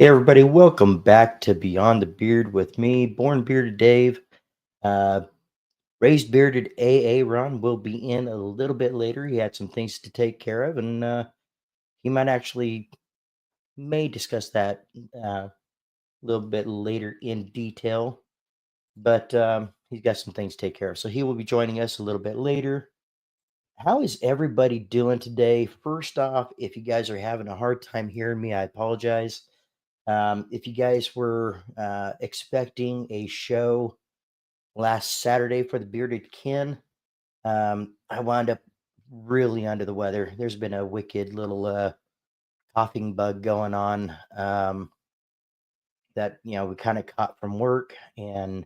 Hey everybody, welcome back to Beyond the Beard with me, Born Bearded Dave. Uh, Raised Bearded AA Ron will be in a little bit later. He had some things to take care of, and he might actually may discuss that a little bit later in detail. But he's got some things to take care of, so he will be joining us a little bit later. How is everybody doing today? First off, if you guys are having a hard time hearing me, I apologize. If you guys were expecting a show last Saturday for the Bearded Kin, I wound up really under the weather. There's been a wicked little coughing bug going on that we kind of caught from work, and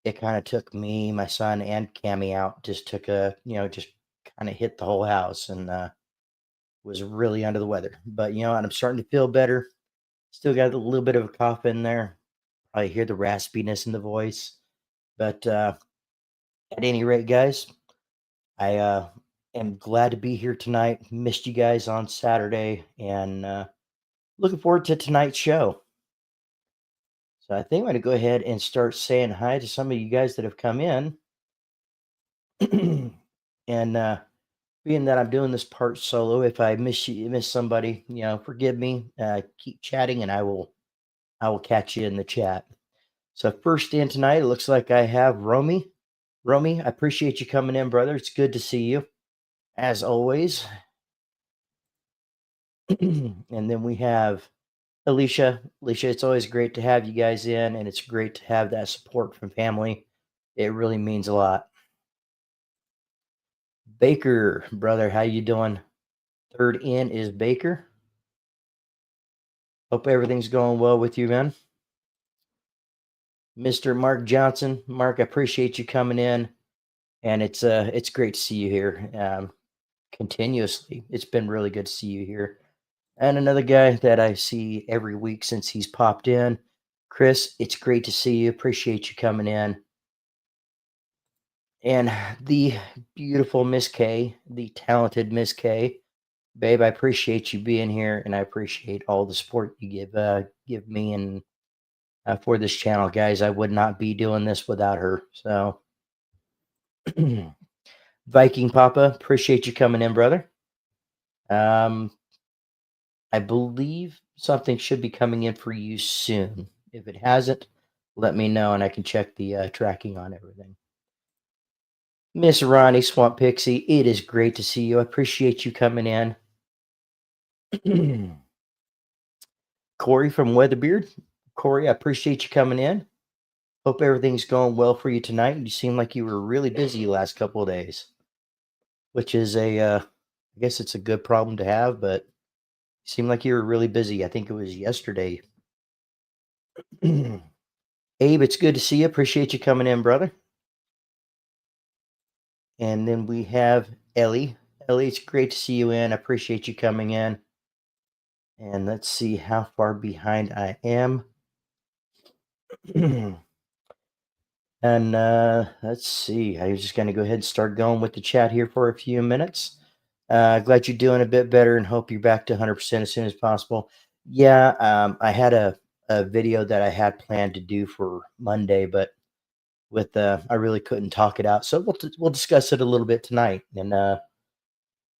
it kind of took me, my son, and Cammy out. Just took a just kind of hit the whole house, and was really under the weather. But and I'm starting to feel better. Still got a little bit of a cough in there. I hear the raspiness in the voice. But at any rate, guys, I am glad to be here tonight. Missed you guys on Saturday, and looking forward to tonight's show. So I think I'm going to go ahead and start saying hi to some of you guys that have come in. And being that I'm doing this part solo, if I miss somebody, forgive me. Keep chatting, and I will catch you in the chat. So first in tonight, it looks like I have Romy. Romy, I appreciate you coming in, brother. It's good to see you, as always. And then we have Alicia. Alicia, it's always great to have you guys in, and it's great to have that support from family. It really means a lot. Baker, brother, how you doing? Third in is Baker. Hope everything's going well with you, man. Mr. Mark Johnson. Mark, I appreciate you coming in, and it's great to see you here. Continuously. It's been really good to see you here. And another guy that I see every week since he's popped in, Chris, it's great to see you. Appreciate you coming in. And the beautiful Miss K, the talented Miss K, babe, I appreciate you being here, and I appreciate all the support you give me and for this channel, guys. I would not be doing this without her. So, Viking Papa, appreciate you coming in, brother. I believe something should be coming in for you soon. If it hasn't, let me know and I can check the tracking on everything. Miss Ronnie Swamp Pixie, it is great to see you. I appreciate you coming in. Corey from Weatherbeard. Corey, I appreciate you coming in. Hope everything's going well for you tonight. You seem like you were really busy the last couple of days, which is I guess it's a good problem to have, but you seem like you were really busy. I think it was yesterday. Abe, it's good to see you. Appreciate you coming in, brother. And then we have Ellie. Ellie, it's great to see you in. I appreciate you coming in. And let's see how far behind I am. And let's see. I'm just going to go ahead and start going with the chat here for a few minutes. Glad you're doing a bit better and hope you're back to 100% as soon as possible. Yeah, I had a video that I had planned to do for Monday, but with I really couldn't talk it out. So we'll discuss it a little bit tonight, and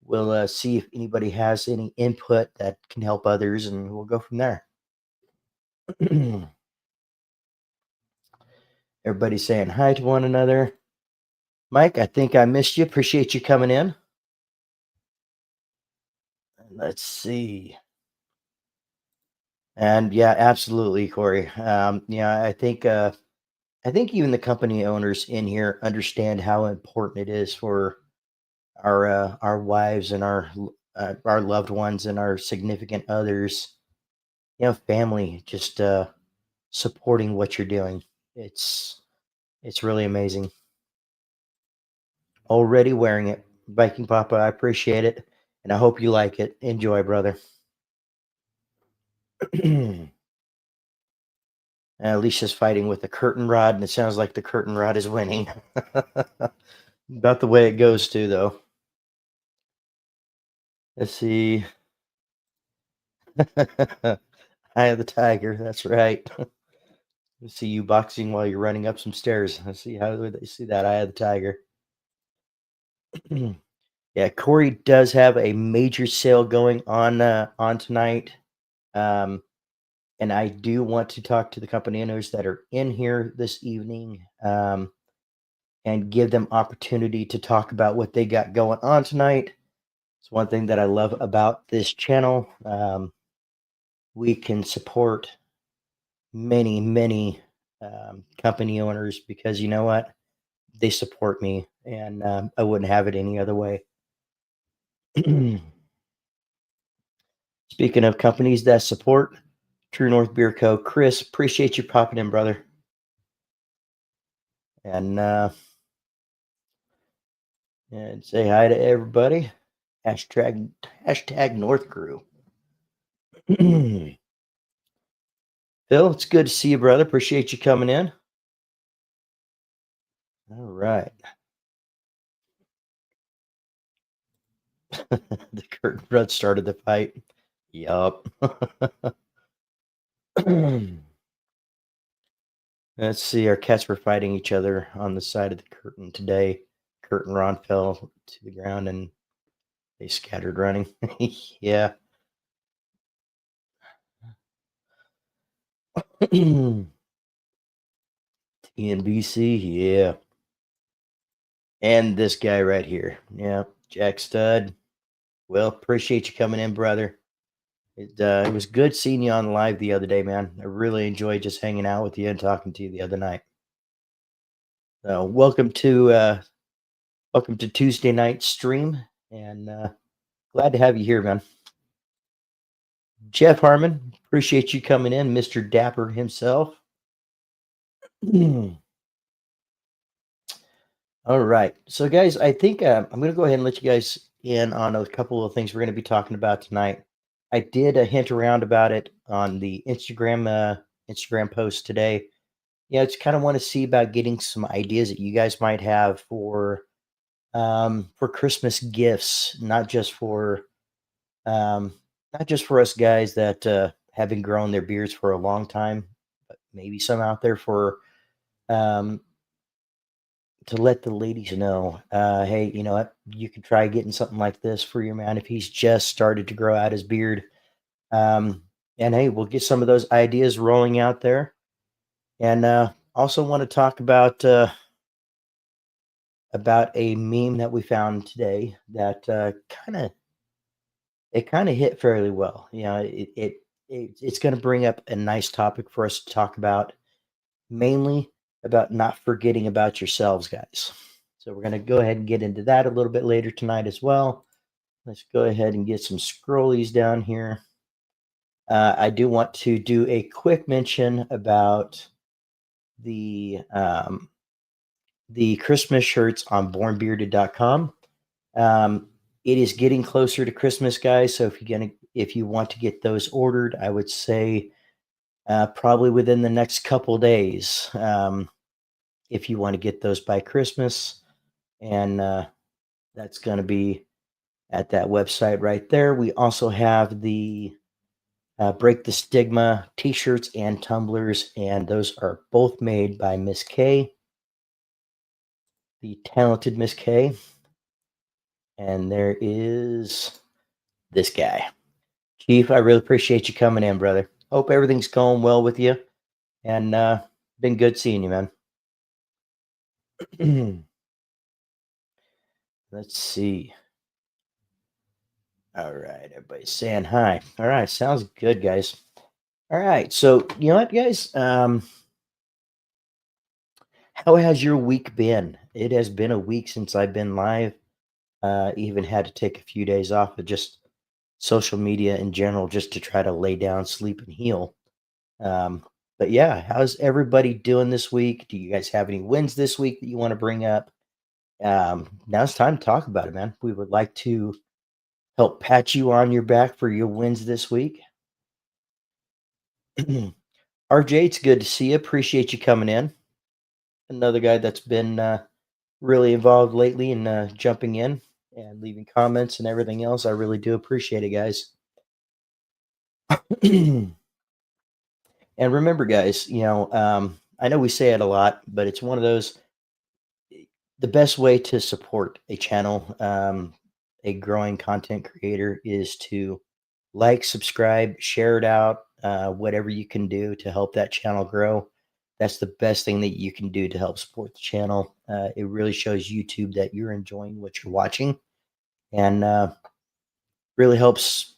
we'll see if anybody has any input that can help others, and we'll go from there. Everybody's saying hi to one another. Mike, I think I missed you. Appreciate you coming in. Let's see. And yeah, absolutely, Corey. Yeah, I think even the company owners in here understand how important it is for our wives and our loved ones and our significant others, family, just supporting what you're doing. It's really amazing. Already wearing it, Viking Papa. I appreciate it, and I hope you like it. Enjoy, brother. Alicia's fighting with the curtain rod, and it sounds like the curtain rod is winning. About the way it goes, too, though. Let's see. Eye of the tiger. That's right. I see you boxing while you're running up some stairs. I see how they see that eye of the tiger. Yeah, Corey does have a major sale going on tonight. Um, and I do want to talk to the company owners that are in here this evening, and give them opportunity to talk about what they got going on tonight. It's one thing that I love about this channel. We can support many company owners because you know what? They support me, and I wouldn't have it any other way. Speaking of companies that support True North Beer Co., Chris, appreciate you popping in, brother. And say hi to everybody. Hashtag North Crew. Phil, it's good to see you, brother. Appreciate you coming in. All right. The curtain rod started the fight. Yup. Let's see. Our cats were fighting each other on the side of the curtain today. Curtain rod fell to the ground and they scattered running. Yeah. TNBC. Yeah. And this guy right here. Yeah. Jack Stud. Well, appreciate you coming in, brother. It was good seeing you on live the other day, man. I really enjoyed just hanging out with you and talking to you the other night. So welcome to Tuesday night stream, and glad to have you here, man. Jeff Harmon, appreciate you coming in, Mr. Dapper himself. All right, so guys, I think I'm going to go ahead and let you guys in on a couple of things we're going to be talking about tonight. I did a hint around about it on the Instagram post today. Yeah, I just kind of want to see about getting some ideas that you guys might have for Christmas gifts, um, not just for us guys that have been growing their beards for a long time, but maybe some out there for um, to let the ladies know, hey, you know what, you could try getting something like this for your man if he's just started to grow out his beard. Um, and hey, we'll get some of those ideas rolling out there. And also want to talk about a meme that we found today that kind of hit fairly well. You know, it's going to bring up a nice topic for us to talk about, mainly about not forgetting about yourselves, guys. So we're going to go ahead and get into that a little bit later tonight as well. Let's go ahead and get some scrollies down here. I do want to do a quick mention about the Christmas shirts on bornbearded.com. It is getting closer to Christmas, guys. So if you want to get those ordered, I would say probably within the next couple days. If you want to get those by Christmas, and that's going to be at that website right there. We also have the Break the Stigma T-shirts and tumblers, and those are both made by Miss K, the talented Miss K. And there is this guy. Chief, I really appreciate you coming in, brother. Hope everything's going well with you. And been good seeing you, man. Let's see. All right, everybody's saying hi. All right, sounds good, guys. All right, so you know what, guys? How has your week been? It has been a week since I've been live. Even had to take a few days off of just social media in general, just to try to lay down, sleep, and heal. But yeah, how's everybody doing this week? Do you guys have any wins this week that you want to bring up? Now it's time to talk about it, man. We would like to help pat you on your back for your wins this week. RJ, it's good to see you. Appreciate you coming in. Another guy that's been really involved lately and jumping in and leaving comments and everything else. I really do appreciate it, guys. And remember, guys, I know we say it a lot, but it's one of those, the best way to support a channel, a growing content creator, is to like, subscribe, share it out, whatever you can do to help that channel grow. That's the best thing that you can do to help support the channel. It really shows YouTube that you're enjoying what you're watching, and really helps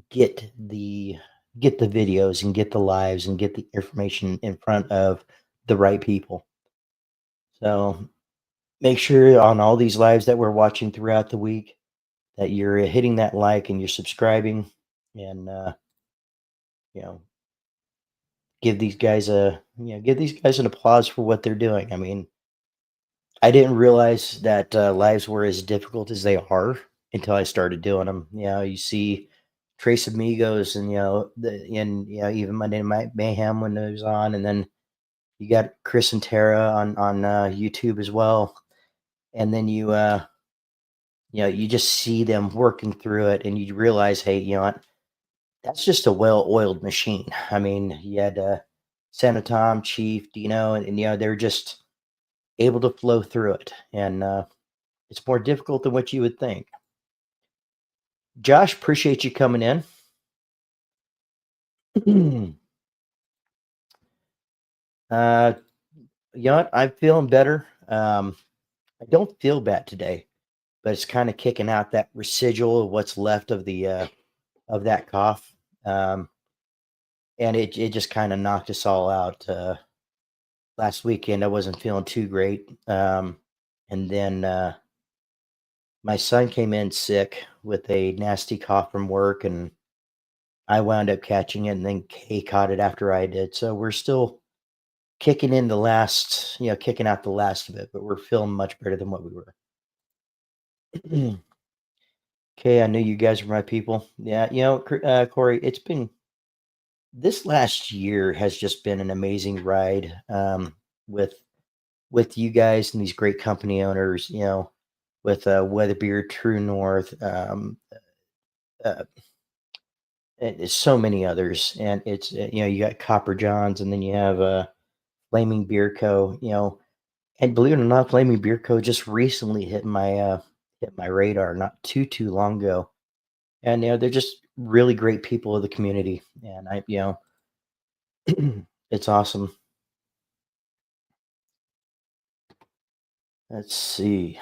get the get the videos and get the lives and get the information in front of the right people. So make sure on all these lives that we're watching throughout the week that you're hitting that like and you're subscribing, and you know give these guys an applause for what they're doing. I mean, I didn't realize that lives were as difficult as they are until I started doing them. You see Trace Amigos, and even Monday Night Mayhem when it was on, and then you got Chris and Tara on YouTube as well, and then you just see them working through it, and you realize, hey, you know what? That's just a well-oiled machine. I mean, you had Santa Tom, Chief, Dino, and they're just able to flow through it, and it's more difficult than what you would think. Josh, appreciate you coming in. uh, I'm feeling better. I don't feel bad today, but it's kind of kicking out that residual of what's left of the of that cough, um, and it just kind of knocked us all out. Last weekend, I wasn't feeling too great, and then my son came in sick with a nasty cough from work, and I wound up catching it, and then he caught it after I did. So we're still kicking out the last of it, but we're feeling much better than what we were. Okay, I knew you guys were my people. Yeah, Corey, it's been this last year has just been an amazing ride, with you guys and these great company owners. With Weatherbeard, True North, uh, and there's so many others, and it's you got Copper Johns, and then you have Flaming Beer Co. And believe it or not, Flaming Beer Co. just recently hit my radar not too long ago, and they're just really great people of the community, and it's awesome. Let's see.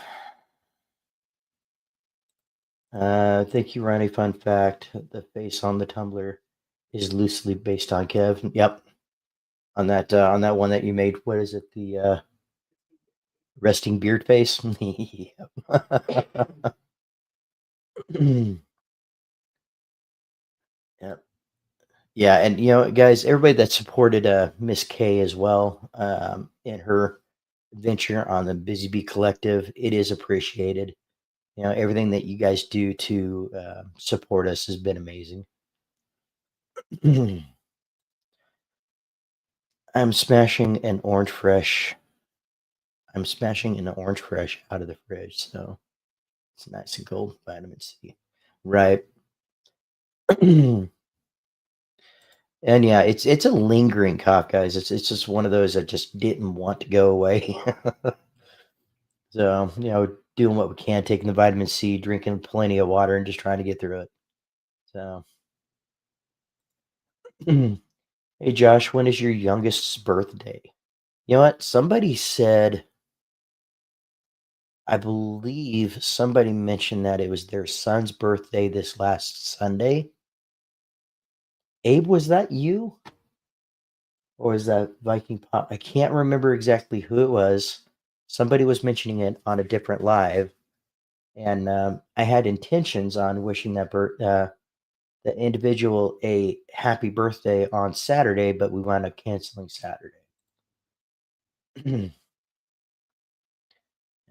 Thank you, Ronnie. Fun fact: the face on the tumbler is loosely based on Kev. Yep, on that one that you made. What is it? The resting beard face. Yep. Yeah. Yeah, and guys, everybody that supported Miss K as well, in her venture on the Busy Bee Collective, it is appreciated. Everything that you guys do to support us has been amazing. I'm smashing an orange fresh. I'm smashing an orange fresh out of the fridge, so it's nice and cold. Vitamin C, right? And yeah, it's a lingering cough, guys. It's just one of those that just didn't want to go away. So, doing what we can, taking the vitamin C, drinking plenty of water, and just trying to get through it. So, hey, Josh, when is your youngest's birthday? You know what? I believe somebody mentioned that it was their son's birthday this last Sunday. Abe, was that you? Or is that Viking Pop? I can't remember exactly who it was. Somebody was mentioning it on a different live, and I had intentions on wishing the individual a happy birthday on Saturday, but we wound up canceling Saturday.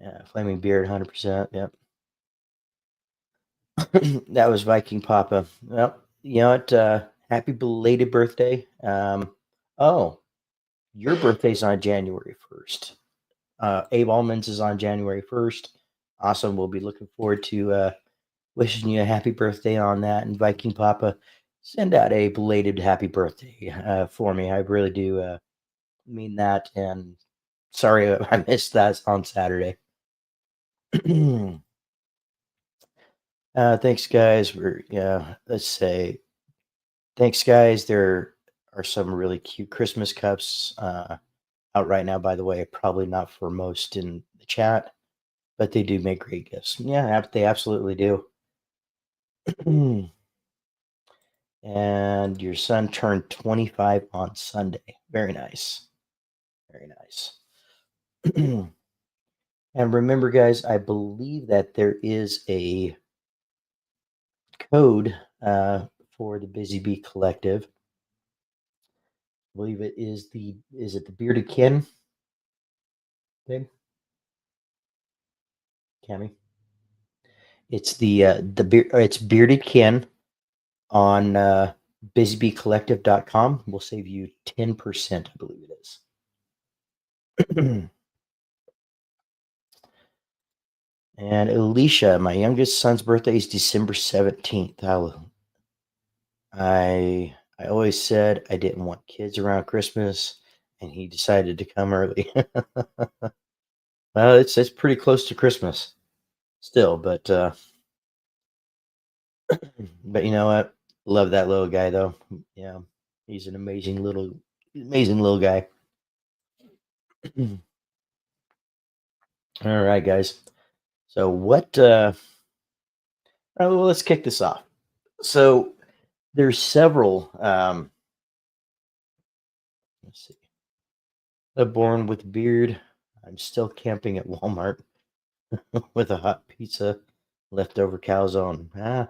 Yeah, Flaming Beard, 100%. Yep. That was Viking Papa. Well, you know what? Happy belated birthday. Oh, your birthday's on January 1st. Abe Almonds is on January 1st. Awesome. We'll be looking forward to wishing you a happy birthday on that. And Viking Papa, send out a belated happy birthday for me. I really do mean that. And sorry I missed that on Saturday. Thanks, guys. Yeah, let's say thanks, guys. There are some really cute Christmas cups out right now, by the way. Probably not for most in the chat, but they do make great gifts. Yeah, they absolutely do. And your son turned 25 on Sunday. Very nice. Very nice. And remember, guys, I believe that there is a code for the Busy Bee Collective. I believe it is the Bearded Kin, babe? Cammy? It's it's Bearded Kin on busybeecollective.com. We'll save you 10%, I believe it is. And Alicia, my youngest son's birthday is December 17th. I always said I didn't want kids around Christmas, and he decided to come early. Well, it's pretty close to Christmas still, but you know what? Love that little guy though. Yeah, he's an amazing little guy. All right, guys. So what? Well, let's kick this off. So there's several. Let's see. A born with beard. I'm still camping at Walmart with a hot pizza, leftover calzone.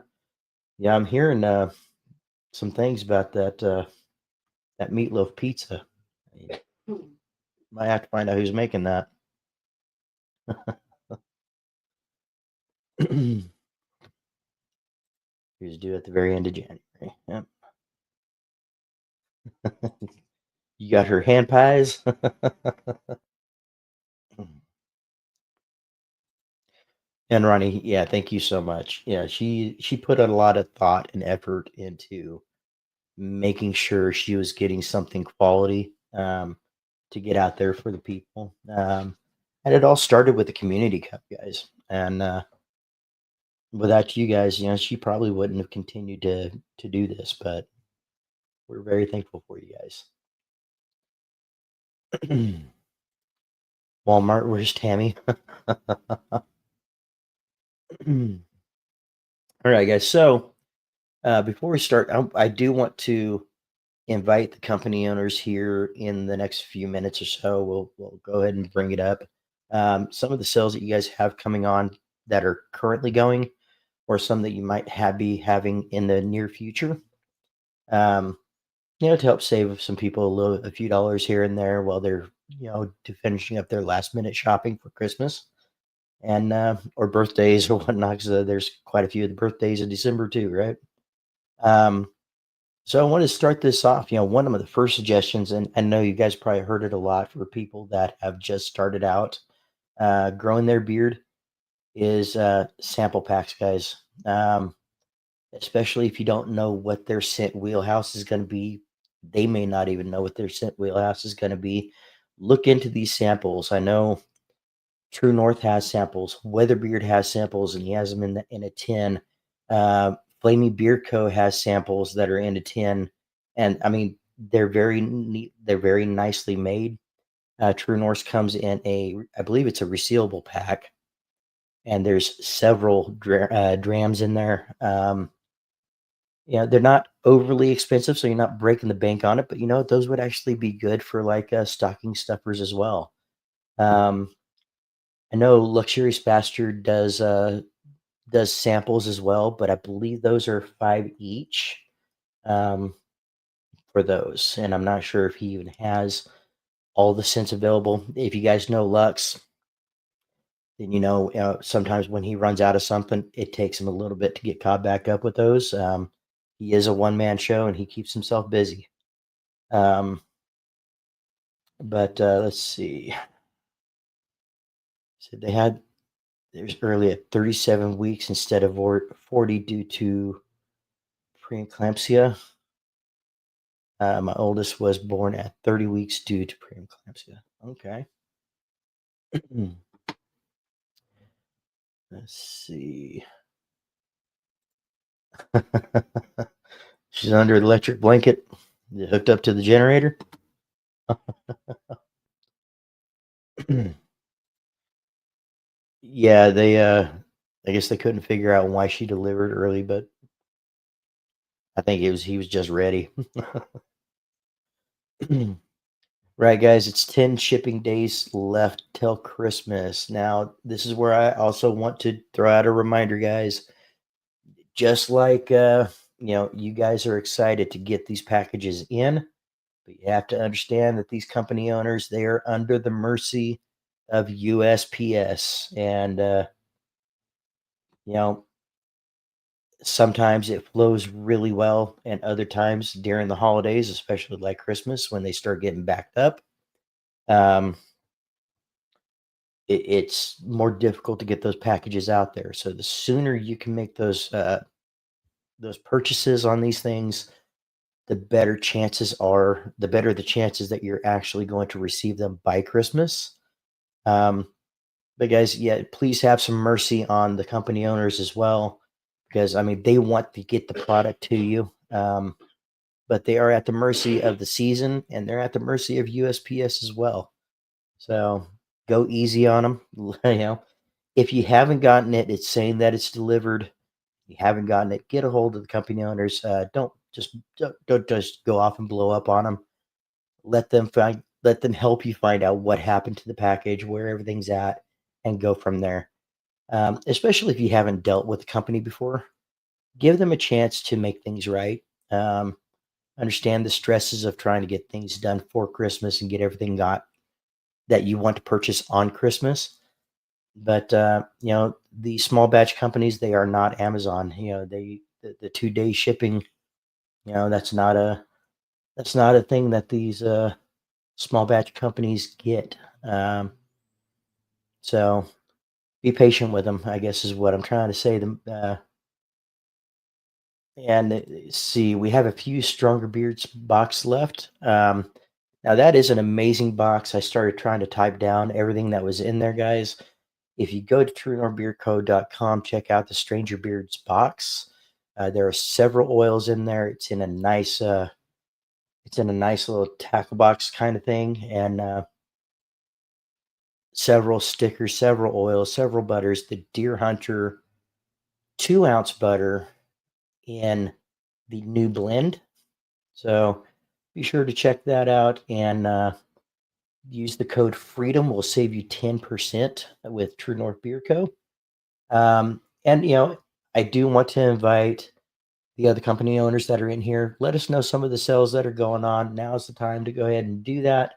Yeah, I'm hearing some things about that meatloaf pizza. Might have to find out who's making that. Who's due at the very end of January. Yep. You got her hand pies. And Ronnie, yeah, thank you so much. Yeah, she put a lot of thought and effort into making sure she was getting something quality to get out there for the people. And it all started with the community cup, guys. And without you guys, she probably wouldn't have continued to do this. But we're very thankful for you guys. Walmart, where's Tammy? All right, guys. So before we start, I do want to invite the company owners here in the next few minutes or so. We'll go ahead and bring it up. Some of the sales that you guys have coming on that are currently going, or some that you might be having in the near future. Um, to help save some people a few dollars here and there while they're to finishing up their last minute shopping for Christmas and or birthdays or whatnot. Because there's quite a few of the birthdays in December too, right? Um, so I want to start this off. One of the first suggestions, and I know you guys probably heard it a lot for people that have just started out growing their beard, is sample packs, guys. Especially if you don't know what their scent wheelhouse is going to be. They may not even know what their scent wheelhouse is going to be. Look into these samples. I know True North has samples. Weatherbeard has samples, and he has them in a tin. Flamey Beard Co. has samples that are in a tin, and I mean they're very neat. They're very nicely made. True North comes in I believe it's a resealable pack, and there's several drams in there. They're not overly expensive, so you're not breaking the bank on it. But those would actually be good for like stocking stuffers as well. I know Luxurious Bastard does samples as well, but I believe those are 5 each um, for those. And I'm not sure if he even has all the scents available. If you guys know Lux, then sometimes when he runs out of something, it takes him a little bit to get caught back up with those. He is a one-man show and he keeps himself busy. But let's see. So there's early at 37 weeks instead of 40 due to preeclampsia. My oldest was born at 30 weeks due to preeclampsia. Okay. Let's see. She's under the electric blanket, hooked up to the generator. Yeah, I guess they couldn't figure out why she delivered early, but I think he was just ready. Right, guys, it's 10 shipping days left till Christmas. Now, this is where I also want to throw out a reminder, guys. Just like you guys are excited to get these packages in, but you have to understand that these company owners, they are under the mercy of USPS. And you know, sometimes it flows really well, and other times during the holidays, especially like Christmas, when they start getting backed up, um, it's more difficult to get those packages out there. So the sooner you can make those purchases on these things, the better the chances that you're actually going to receive them by Christmas. Um, but guys, yeah, please have some mercy on the company owners as well, because I mean they want to get the product to you. But they are at the mercy of the season, and they're at the mercy of USPS as well. So go easy on them. If you haven't gotten it, it's saying that it's delivered. You haven't gotten it, get a hold of the company owners. Don't just go off and blow up on them. Let them help you find out what happened to the package, where everything's at, and go from there. Especially if you haven't dealt with the company before, give them a chance to make things right. Um, Understand the stresses of trying to get things done for Christmas and get everything got that you want to purchase on Christmas. But the small batch companies, they are not Amazon. The 2 day shipping. That's not a thing that these small batch companies get. So be patient with them, I guess is what I'm trying to say. And see, we have a few Stronger Beards box left. Now that is an amazing box. I started trying to type down everything that was in there, guys. If you go to TrueNorthBeardCo.com, check out the Stranger Beards box. There are several oils in there. It's in a nice little tackle box kind of thing, and several stickers, several oils, several butters. The Deer Hunter 2-ounce butter in the new blend. So be sure to check that out and use the code FREEDOM. Will save you 10% with True North Beer Co. And I do want to invite the other company owners that are in here. Let us know some of the sales that are going on. Now's the time to go ahead and do that.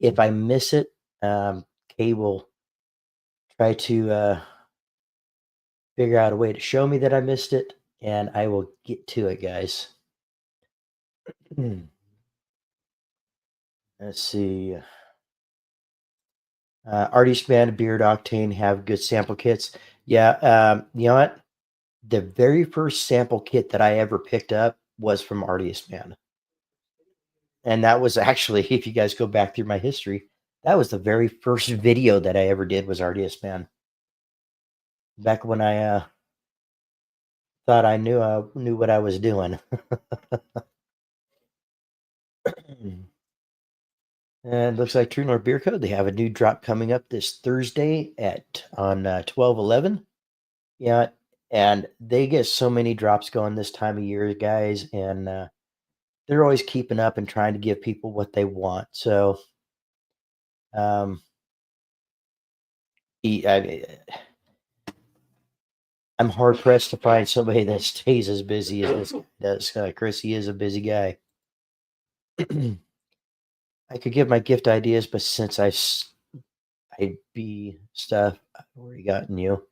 If I miss it, Kay will try to figure out a way to show me that I missed it, and I will get to it, guys. Let's see. Artist Man and Beard Octane have good sample kits. Yeah, you know what? The very first sample kit that I ever picked up was from Artist Man. And that was actually, if you guys go back through my history, that was the very first video that I ever did was Artist Man. Back when I thought I knew what I was doing. And it looks like True North Beer Co. They have a new drop coming up this Thursday on 12/11. Yeah, and they get so many drops going this time of year, guys, and they're always keeping up and trying to give people what they want. So, um, I'm hard pressed to find somebody that stays as busy as this guy does. Chris, he is a busy guy. I could give my gift ideas, but since I'd be stuff I've already gotten you,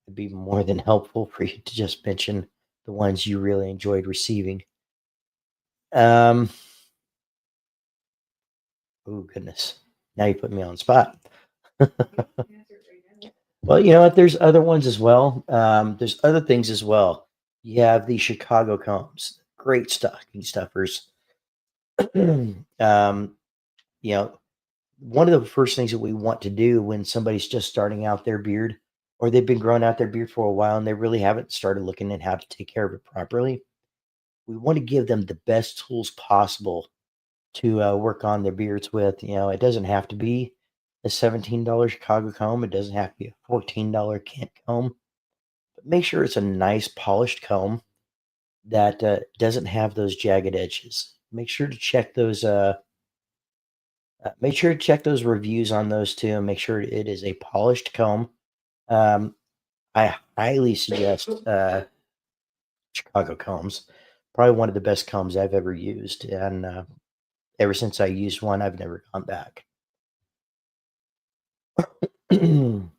it'd be more than helpful for you to just mention the ones you really enjoyed receiving. Um, oh goodness, now you put me on the spot. Well, you know what? There's other ones as well. There's other things as well. You have the Chicago combs, great stocking stuffers. um, you know, one of the first things that we want to do when somebody's just starting out their beard, or they've been growing out their beard for a while and they really haven't started looking at how to take care of it properly, we want to give them the best tools possible to work on their beards with. It doesn't have to be a $17 Chicago comb. It doesn't have to be a $14 Kent comb. But make sure it's a nice polished comb that doesn't have those jagged edges. Make sure to check those reviews on those too, and make sure it is a polished comb. Um, I highly suggest Chicago combs. Probably one of the best combs I've ever used, and ever since I used one, I've never gone back. And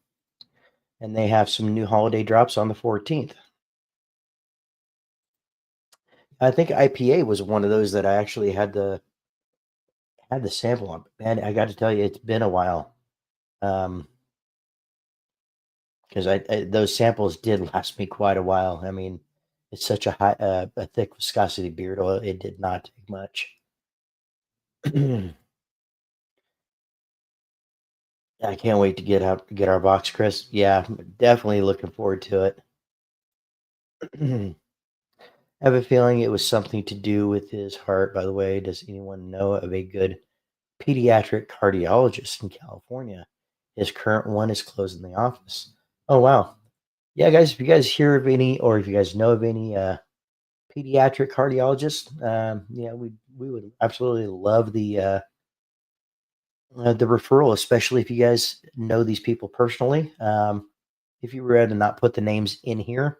they have some new holiday drops on the 14th. I think IPA was one of those that I actually had the sample on. Man, I got to tell you, it's been a while. Because those samples did last me quite a while. I mean, it's such a thick viscosity beard oil. It did not take much. I can't wait to get our box, Chris. Yeah, definitely looking forward to it. I have a feeling it was something to do with his heart. By the way, does anyone know of a good pediatric cardiologist in California? His current one is closing the office. Oh wow. Yeah, guys, if you guys hear of any, or if you guys know of any pediatric cardiologists, yeah, we would absolutely love the referral, especially if you guys know these people personally. If you were to not put the names in here,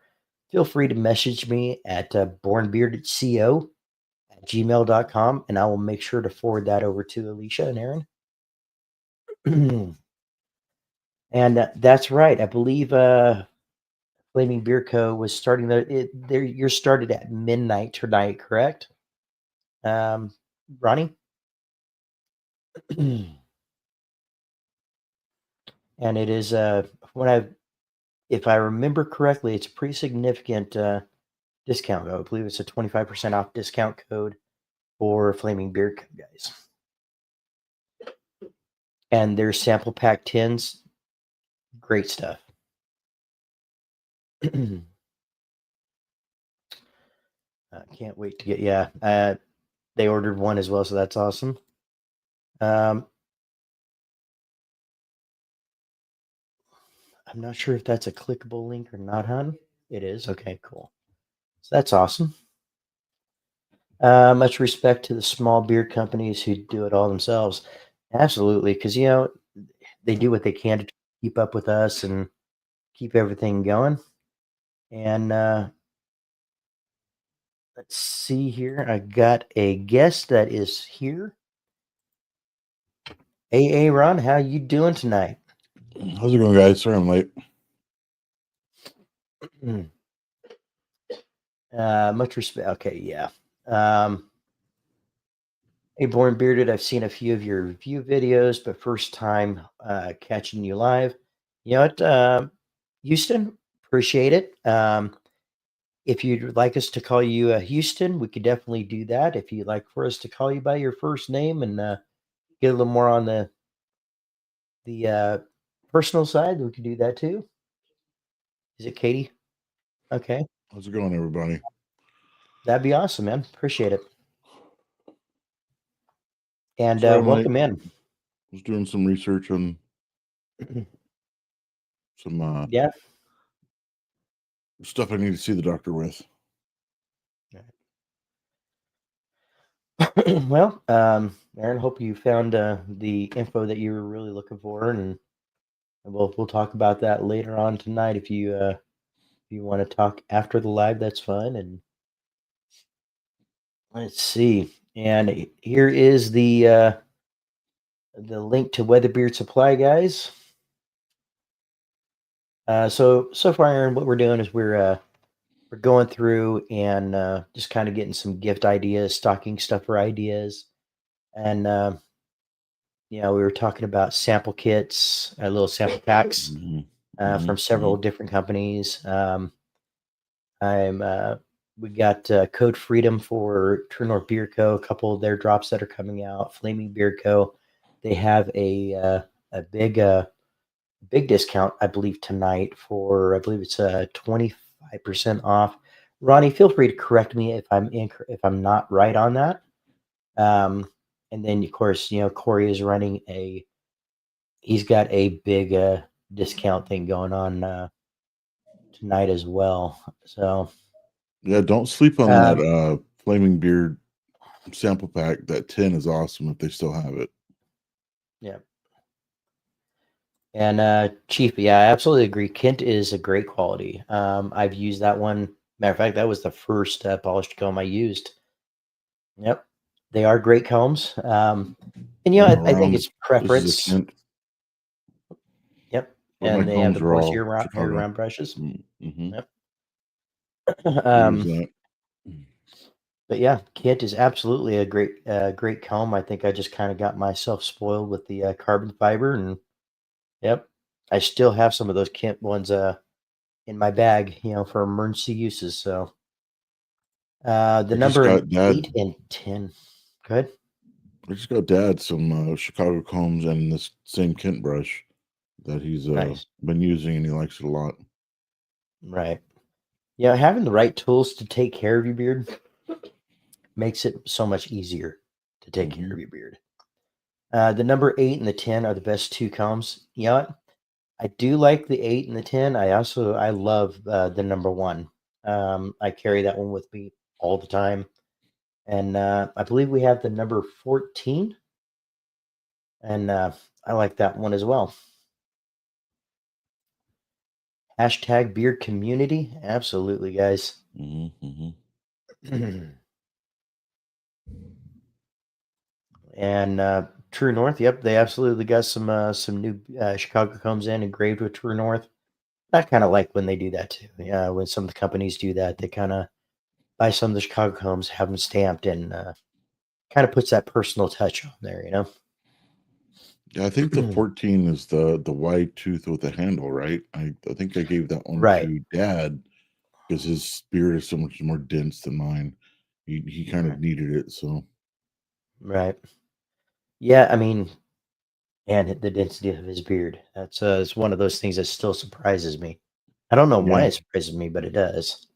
feel free to message me at bornbeardedco@gmail.com, and I will make sure to forward that over to Alicia and Aaron. And that's right. I believe Flaming Beer Co. was starting you're started at midnight tonight, correct? Ronnie? And it is what I've if I remember correctly, it's a pretty significant discount. I believe it's a 25% off discount code for Flaming Beer Co. guys. And their sample pack tins, great stuff. I can't wait to get they ordered one as well, so that's awesome. I'm not sure if that's a clickable link or not, hon. It is. Okay, cool. So that's awesome. Much respect to the small beer companies who do it all themselves. Absolutely, because they do what they can to keep up with us and keep everything going. And let's see here. I got a guest that is here. Hey, Ron, how you doing tonight? How's it going, guys? Sorry I'm late. Much respect. Okay, yeah. Hey, Born Bearded, I've seen a few of your review videos, but first time catching you live. You know what, Houston, appreciate it. If you'd like us to call you Houston, we could definitely do that. If you'd like for us to call you by your first name and get a little more on the personal side, we could do that too. Is it Katie? Okay, How's it going, everybody? that'd be awesome, man. Appreciate it. And Sorry I'm late. welcome in. Was doing some research on some Yeah. stuff I need to see the doctor with. Well, Aaron, hope you found the info that you were really looking for, and we'll talk about that later on tonight. If you want to talk after the live, that's fine. And let's see. And here is the link to Weatherbeard Supply, guys. So far, Aaron, what we're doing is we're going through and just kind of getting some gift ideas, stocking stuffer ideas, and we were talking about sample kits, little sample packs from several different companies. We got Code Freedom for True North Beer Co. A couple of their drops that are coming out. Flaming Beer Co. They have a big discount, I believe, tonight for, I believe it's 25% off. Ronnie, feel free to correct me if I'm not right on that. And then of course, Corey is running he's got a big discount thing going on tonight as well. So Yeah, don't sleep on um, that Flaming Beard sample pack. That tin is awesome if they still have it. yeah. And Chief, yeah, I absolutely agree. Kent is a great quality. I've used that one. Matter of fact, that was the first polished comb I used. Yep, they are great combs. And I think it's This is a preference. Kent. Yep, All my and they have, combs of are course, all year Chicago. round brushes. Mm-hmm. Yep. Use that. But yeah, Kent is absolutely a great comb. I think I just kind of got myself spoiled with the carbon fiber, and yep, I still have some of those Kent ones in my bag, for emergency uses. So the I just number got Dad. 8 and 10. Good. I just got Dad some Chicago combs and this same Kent brush that he's Nice. been using, and he likes it a lot. Right. Yeah, having the right tools to take care of your beard makes it so much easier to take care of your beard. The number 8 and the 10 are the best two combs. You know what? I do like the 8 and the 10. I love the number 1. I carry that one with me all the time. And I believe we have the number 14. And I like that one as well. Hashtag beard community. Absolutely, guys. And True North, yep, they absolutely got some new Chicago combs in engraved with True North. I kind of like when they do that too. Yeah, when some of the companies do that, they kind of buy some of the Chicago combs, have them stamped, and kind of puts that personal touch on there. Yeah, I think the 14 is the wide tooth with the handle, right? I think I gave that one Right. to Dad because his beard is so much more dense than mine. He kind of needed it, so Right. Yeah, I mean, and the density of his beard. That's it's one of those things that still surprises me. I don't know why yeah. it surprises me, but it does.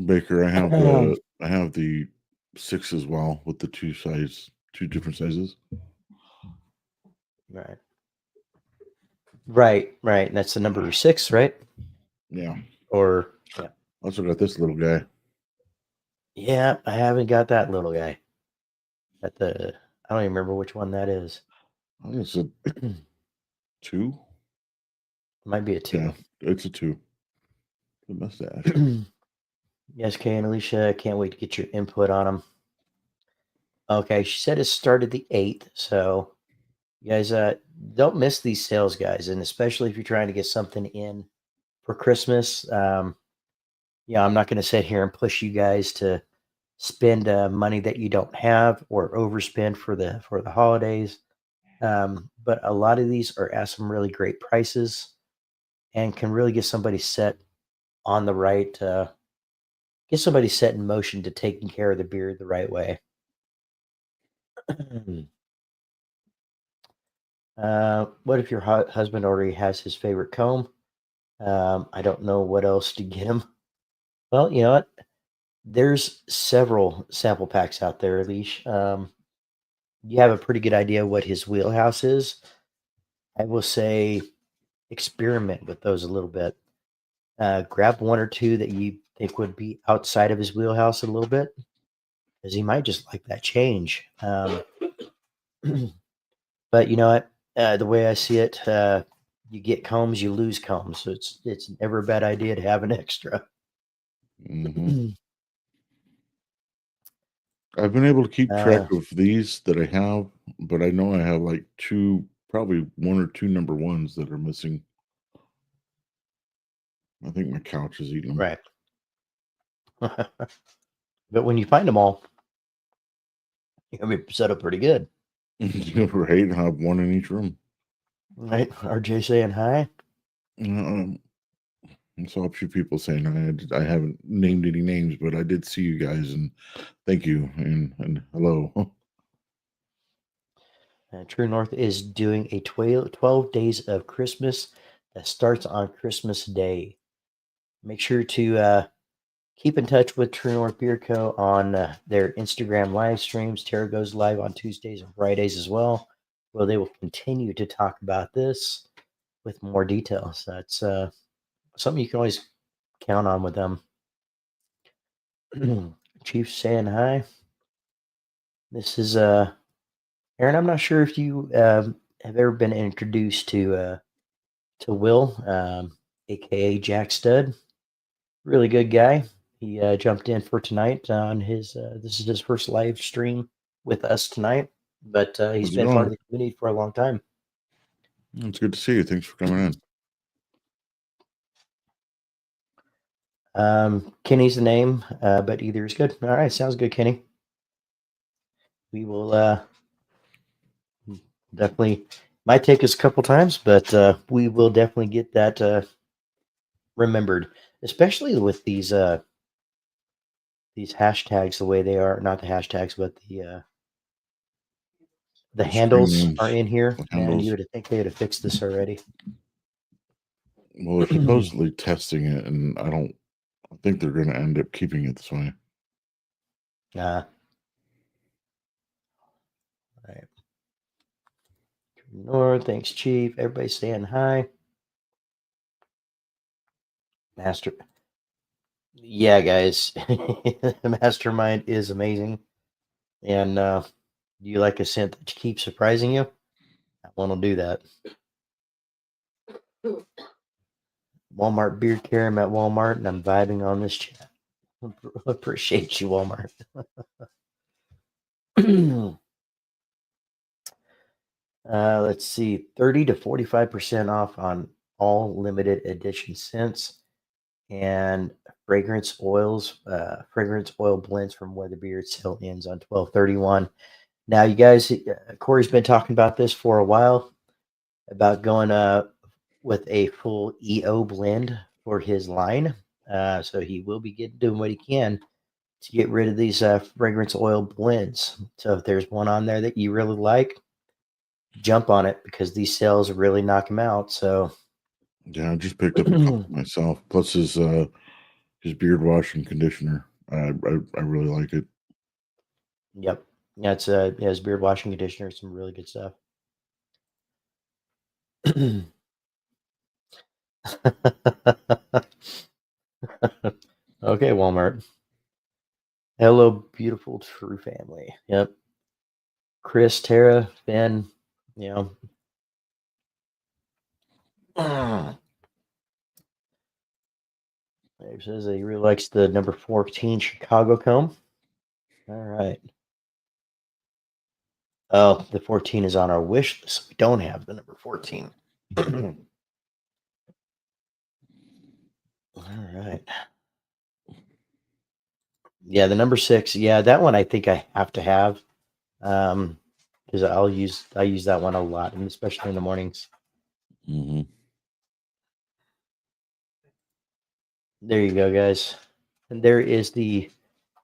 Baker, I have the 6 as well with the two different sizes. Right. Right. And that's the number 6, right? Yeah. Or yeah. Also got this little guy. Yeah, I haven't got that little guy. I don't even remember which one that is. I think it's a 2. Might be a 2. Yeah, it's a 2. The mustache. Yes, Kay and Alicia, can't wait to get your input on them. Okay, she said it started the 8th, so you guys don't miss these sales, guys, and especially if you're trying to get something in for Christmas. Yeah, I'm not going to sit here and push you guys to spend money that you don't have or overspend for the holidays. But a lot of these are at some really great prices and can really get somebody set on the right, get somebody set in motion to taking care of the beard the right way. What if your husband already has his favorite comb? I don't know what else to get him. Well, you know what? There's several sample packs out there, Leash. You have a pretty good idea what his wheelhouse is. I will say experiment with those a little bit. Grab one or two that you think would be outside of his wheelhouse a little bit, because he might just like that change. But you know what? The way I see it, you get combs, you lose combs. So it's never a bad idea to have an extra. I've been able to keep track Uh, of these that I have, but I know I have like probably 1 or 2 number 1s that are missing. I think my couch is eating them. right. But when you find them all, you're gonna be set up pretty good. Right? I have 1 in each room. Right? RJ saying hi. And so a few people saying I haven't named any names, but I did see you guys, and thank you and hello. True North is doing a 12 days of Christmas that starts on Christmas Day. Make sure to keep in touch with True North Beer Co. on their Instagram live streams. Tara goes live on Tuesdays and Fridays as well, where they will continue to talk about this with more details. That's something you can always count on with them. Chief saying hi. This is Aaron. I'm not sure if you have ever been introduced to Will, aka Jack Stud. Really good guy. He jumped in for tonight on his. This is his first live stream with us tonight, but he's How's it been part going? of the community for a long time. It's good to see you. Thanks for coming in. Kenny's the name, but either is good. All right, sounds good, Kenny. We will definitely. Might take us a couple times, but we will definitely get that remembered, especially with these hashtags the way they are. Not the hashtags, but the screen handles names, are in here. the Man, handles. you would think they would have fixed this already. Well, they're supposedly testing it, and I think they're going to end up keeping it this way. Right. North, thanks, Chief. Everybody saying hi. Master. Yeah, guys. Mastermind is amazing. And do you like a scent that keeps surprising you? That one will do that. Walmart beard care. I'm at Walmart and I'm vibing on this chat. Appreciate you, Walmart. Let's see, 30 to 45% off on all limited edition scents and fragrance oils. Fragrance oil blends from Weatherbeard sale ends on 12/31. Now, you guys, Corey's been talking about this for a while about going with a full EO blend for his line. So he will be doing what he can to get rid of these fragrance oil blends. So if there's one on there that you really like, jump on it because these sales really knock him out. So yeah, I just picked up a couple myself. Plus his beard wash and conditioner. I really like it. Yep, yeah, it's his beard washing conditioner, some really good stuff. Okay, Walmart. Hello, beautiful true family. Yep. Chris, Tara, Ben, you know. He says that he really likes the number 14 Chicago comb. All right. Oh, the 14 is on our wish list. We don't have the number 14. All right. Yeah, the number 6. Yeah, that one I think I have to have. Because I use that one a lot, and especially in the mornings. Mm-hmm. There you go, guys. And there is the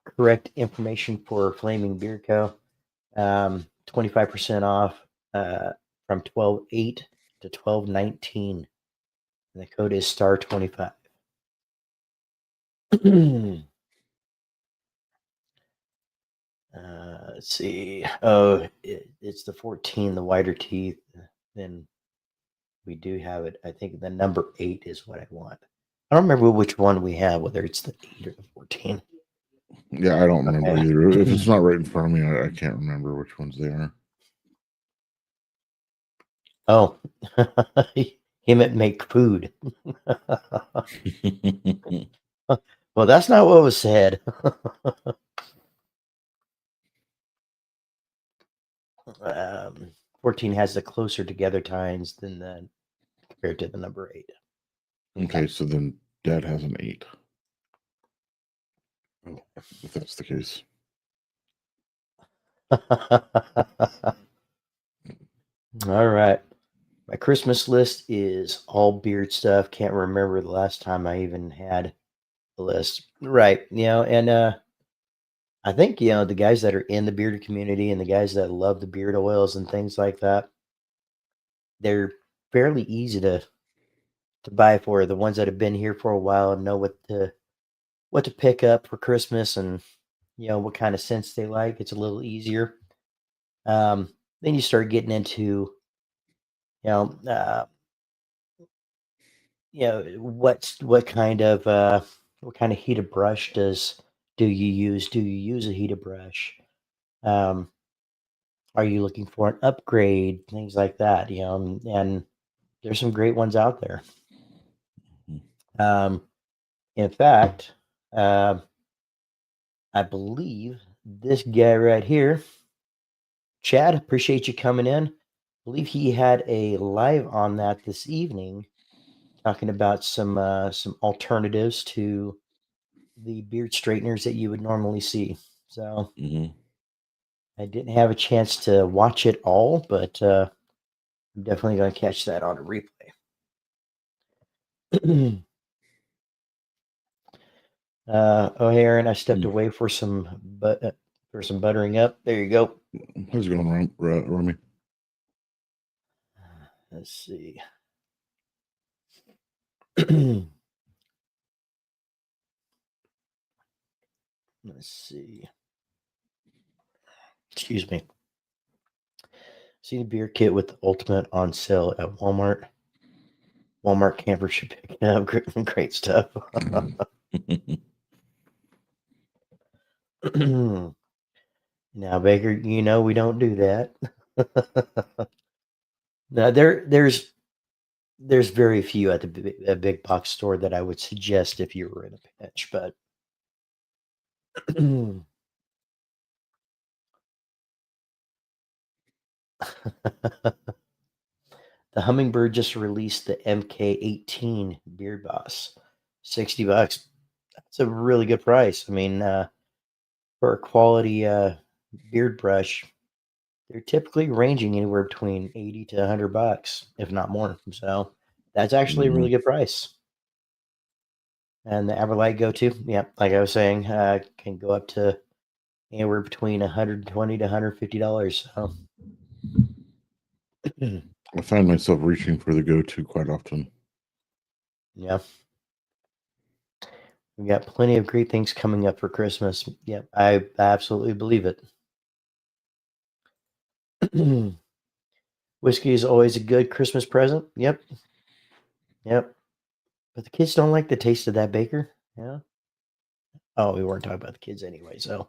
correct information for Flaming Beer Co. 25% off from 12/8 to 12/19. And the code is star 25. Let's see. Oh, it's the 14, the wider teeth. Then we do have it. I think the number 8 is what I want. I don't remember which one we have, whether it's the 8 or the 14. Yeah, I don't remember Okay. either. If it's not right in front of me, I can't remember which ones they are. Oh, him at make food. Well, that's not what was said. 14 has the closer together times than the compared to the number 8. Okay, so then Dad has an 8. Oh, if that's the case. All right. My Christmas list is all beard stuff. Can't remember the last time I even had a list. Right. And I think, the guys that are in the bearded community and the guys that love the beard oils and things like that, they're fairly easy to buy for the ones that have been here for a while and know what to pick up for Christmas and what kind of scents they like. It's a little easier. Then you start getting into you know uh, what kind of heated brush do you use? Do you use a heated brush? Um, are you looking for an upgrade? Things like that. And there's some great ones out there. Mhm. In fact, uh, I believe this guy right here, Chad, appreciate you coming in. I believe he had a live on that this evening, talking about some alternatives to the beard straighteners that you would normally see. So Mhm. I didn't have a chance to watch it all, but I'm definitely going to catch that on a replay. Oh, hey, Aaron, I stepped Mm. away for for some buttering up. There you go. How's it going, Romy? Let's see. Let's see. Excuse me. See the beer kit with the ultimate on sale at Walmart. Walmart campers should pick it up. Great stuff. Now, Baker, we don't do that. Now, there's very few at the big box store that I would suggest if you were in a pinch, but the Hummingbird just released the MK18 Beard Boss, $60. That's a really good price. I mean, for a quality beard brush, they're typically ranging anywhere between 80 to $100, if not more. So that's actually a really Mhm. good price. And the Everlight Go to, yeah, like I was saying, can go up to anywhere between 120 to $150. So I find myself reaching for the go-to quite often. yeah, we got plenty of great things coming up for Christmas. Yeah, I absolutely believe it. Whiskey is always a good Christmas present. Yep, yep. But the kids don't like the taste of that, Baker. Yeah. Oh, we weren't talking about the kids anyway. So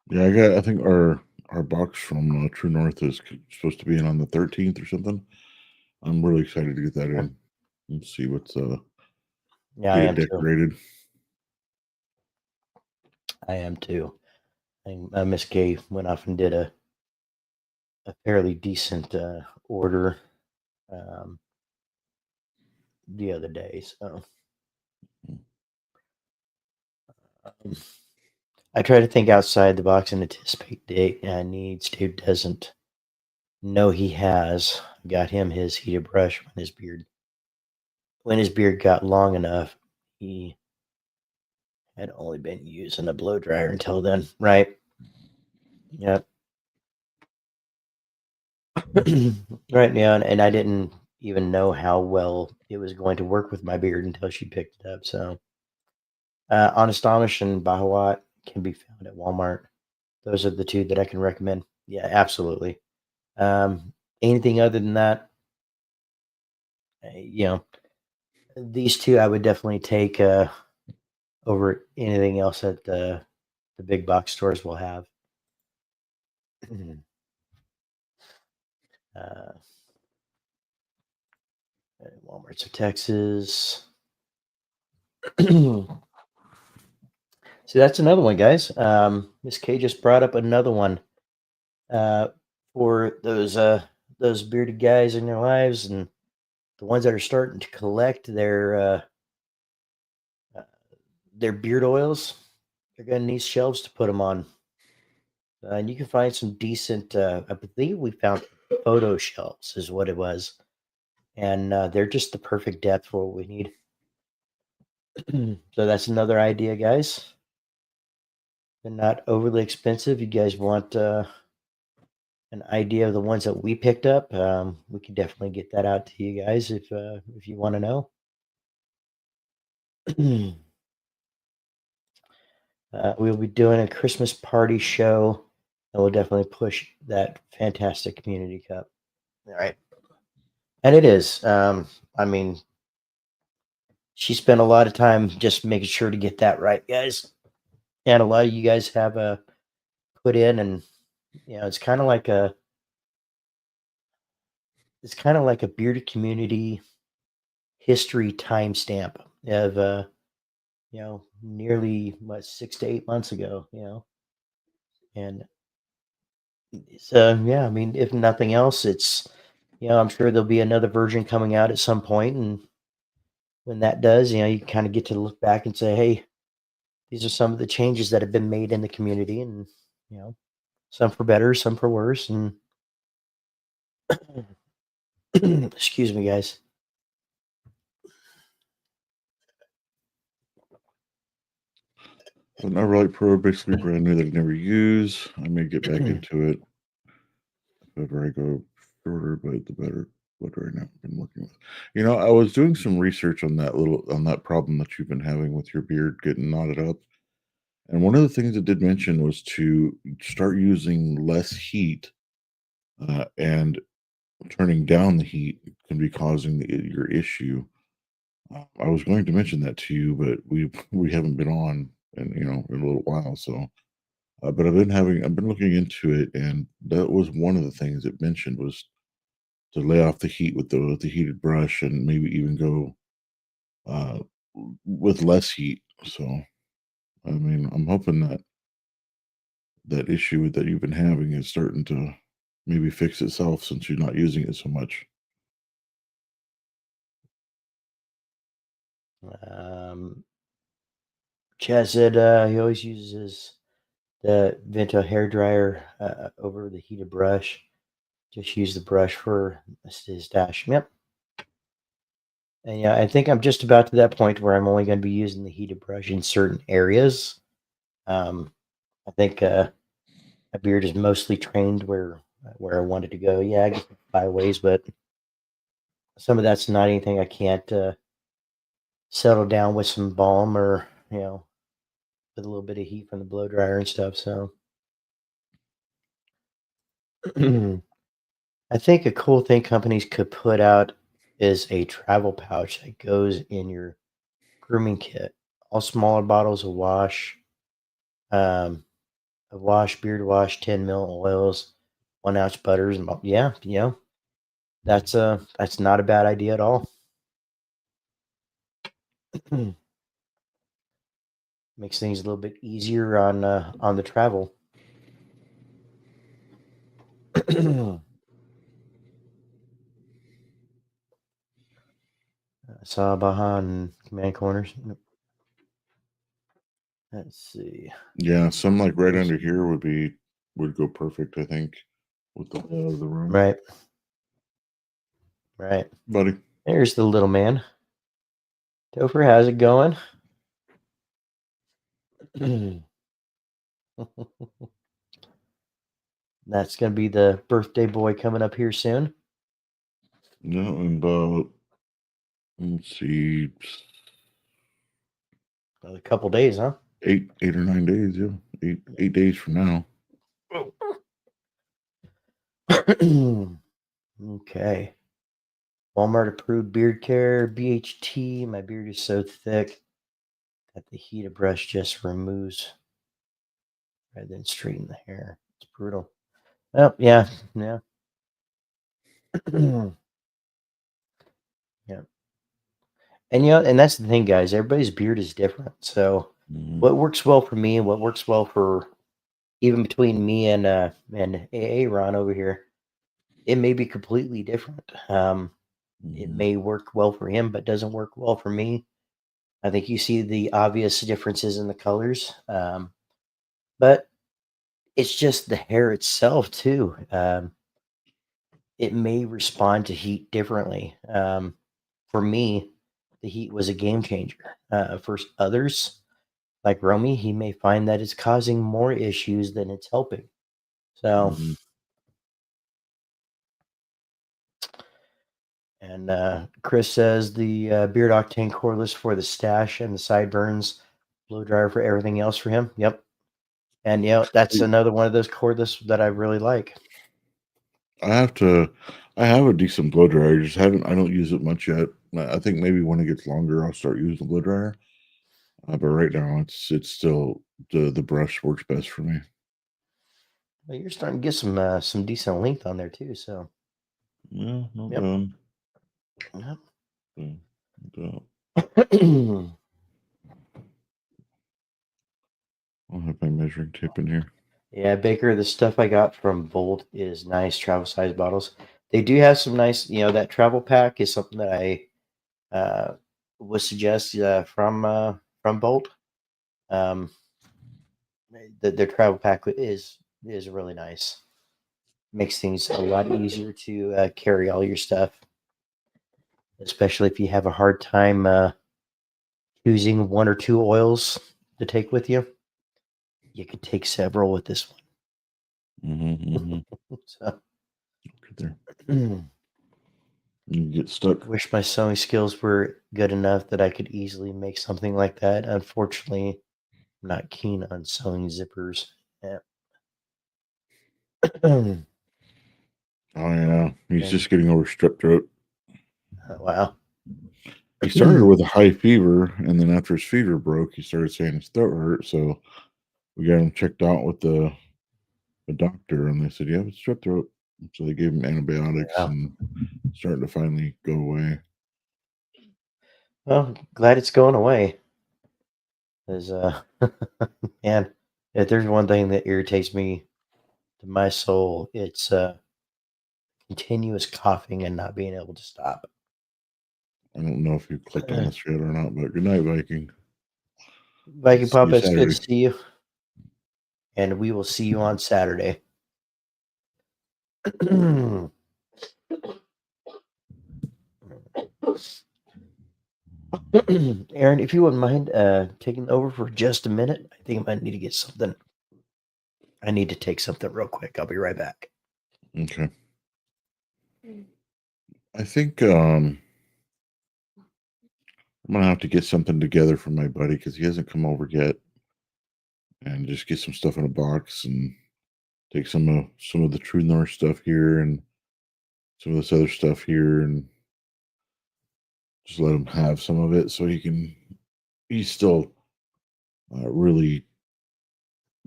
Yeah, I think our box from True North is supposed to be in on the 13th or something. I'm really excited to get that in and see what's yeah, I get it am too. decorated. I am too. And Miss Kay went off and did a fairly decent order um, the other day. So um, I try to think outside the box and anticipate date needs. Dave doesn't know he has. Got him his heated brush when his beard got long enough. He had only been using a blow dryer until then, right? Yep. Right now, and I didn't even know how well it was going to work with my beard until she picked it up. So, Honestamish and Bahawat can be found at Walmart. Those are the two that I can recommend. Yeah, absolutely. Anything other than that, you know, these two I would definitely take over anything else that the big box stores will have. uh, Walmart's of Texas. See, that's another one, guys. Miss K just brought up another one uh, for those bearded guys in their lives and the ones that are starting to collect uh, their beard oils. They're gonna need shelves to put them on. And you can find some decent. I believe we found photo shells, is what it was, and they're just the perfect depth for what we need. So that's another idea, guys. They're not overly expensive. You guys want an idea of the ones that we picked up? We can definitely get that out to you guys if you want to know. We'll be doing a Christmas party show, and we'll definitely push that fantastic community cup. All right, and it is. I mean, she spent a lot of time just making sure to get that right, guys. And a lot of you guys have put in, and it's kind of like a bearded community history timestamp of nearly what 6 to 8 months ago. And so yeah, I mean, if nothing else, it's I'm sure there'll be another version coming out at some point, and when that does, you kind of get to look back and say, hey, these are some of the changes that have been made in the community, and you know, some for better, some for worse, and excuse me, guys. But Everlight Pro, basically brand new that I never use. I may get back into it if ever I go shorter, but the better. What right now I've been working with. I was doing some research on that problem that you've been having with your beard getting knotted up. And one of the things it did mention was to start using less heat, and turning down the heat can be causing your issue. I was going to mention that to you, but we haven't been on in a little while. So, but I've been looking into it, and that was one of the things it mentioned was to lay off the heat with the heated brush, and maybe even go uh, with less heat. So, I mean, I'm hoping that issue that you've been having is starting to maybe fix itself since you're not using it so much. um, Chaz said he always uses the Vento hair dryer over the heated brush. Just use the brush for his stash. Yep. And yeah, I think I'm just about to that point where I'm only going to be using the heated brush in certain areas. I think my beard is mostly trained where I wanted to go. Yeah, I get byways, but some of that's not anything I can't settle down with some balm or with a little bit of heat from the blow dryer and stuff. So I think a cool thing companies could put out is a travel pouch that goes in your grooming kit. All smaller bottles um, of wash, beard wash, 10 ml oils, 1 ounce butters, and yeah, that's not a bad idea at all. Makes things a little bit easier on the travel. Saw Baja Command Corners. Let's see. Yeah, some like right under here would go perfect, I think, with the layout of the room. Right. Right. Buddy. There's the little man. Topher, how's it going? That's going to be the birthday boy coming up here soon. No, in about, let's see, A couple days, huh? 8 or 9 days. Yeah, 8 days from now. Okay. Walmart approved beard care, BHT. My beard is so thick that the heated brush just removes rather than straighten the hair. It's brutal. Oh, yeah. Yeah. Yeah. And that's the thing, guys. Everybody's beard is different. So what works well for me and what works well for even between me and AA Ron over here, it may be completely different. It may work well for him, but doesn't work well for me. I think you see the obvious differences in the colors. But It's just the hair itself too. It may respond to heat differently. For me, the heat was a game changer. For others, like Romy, he may find that it's causing more issues than it's helping. So, Mhm. and Chris says the Beard Octane cordless for the stash and the sideburns, blow dryer for everything else for him. Yep. And that's another one of those cordless that I really like. I have a decent blow dryer. I don't use it much yet. I think maybe when it gets longer, I'll start using the blow dryer. But right now, it's still the brush works best for me. Well, you're starting to get some decent length on there too. So, Yeah, not yep. bad. Yep. Yeah, I'll have my measuring tape in here. Yeah, Baker, the stuff I got from Bolt is nice travel size bottles. They do have some nice, that travel pack is something that I would suggest from Bolt. Um, their travel pack is really nice. Makes things a lot easier to carry all your stuff, especially if you have a hard time choosing one or two oils to take with you. You could take several with this one. So, Get there. You get stuck. wish my sewing skills were good enough that I could easily make something like that. Unfortunately, I'm not keen on sewing zippers. Yeah. Oh yeah, he's And just getting over strep throat. wow. He started with a high fever, and then after his fever broke, he started saying his throat hurt. So we got him checked out with the doctor, and they said, "Yeah, it's strep throat." So they gave him antibiotics, Wow. and starting to finally go away. Well, glad it's going away. Because, man, if there's one thing that irritates me to my soul, it's continuous coughing and not being able to stop. I don't know if you clicked on this yet or not, but good night, Viking. Viking See you Papa, it's good to Saturday. see you. And we will see you on Saturday. Aaron, if you wouldn't mind taking over for just a minute, I think I might need to get something. I need to take something real quick. I'll be right back. Okay. I think I'm gonna have to get something together for my buddy because he hasn't come over yet, and just get some stuff in a box and take some of the True North stuff here and some of this other stuff here, and just let him have some of it so he can. He's still really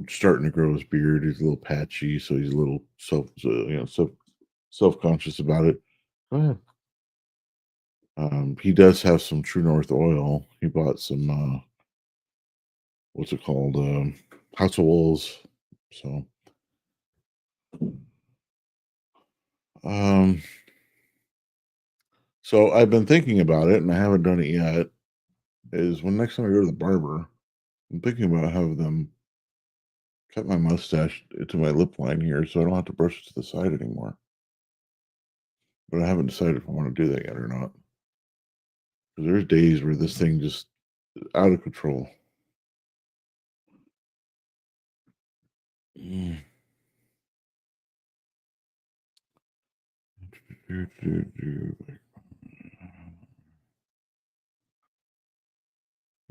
starting to grow his beard. He's a little patchy, so he's a little self conscious about it. Mm. He does have some True North oil. He bought some what's it called? House of Wolves. So um so I've been thinking about it and I haven't done it yet. Is when next time I go to the barber, I'm thinking about having them cut my mustache to my lip line here so I don't have to brush it to the side anymore. But I haven't decided if I want to do that yet or not. Because there's days where this thing just out of control. Mm.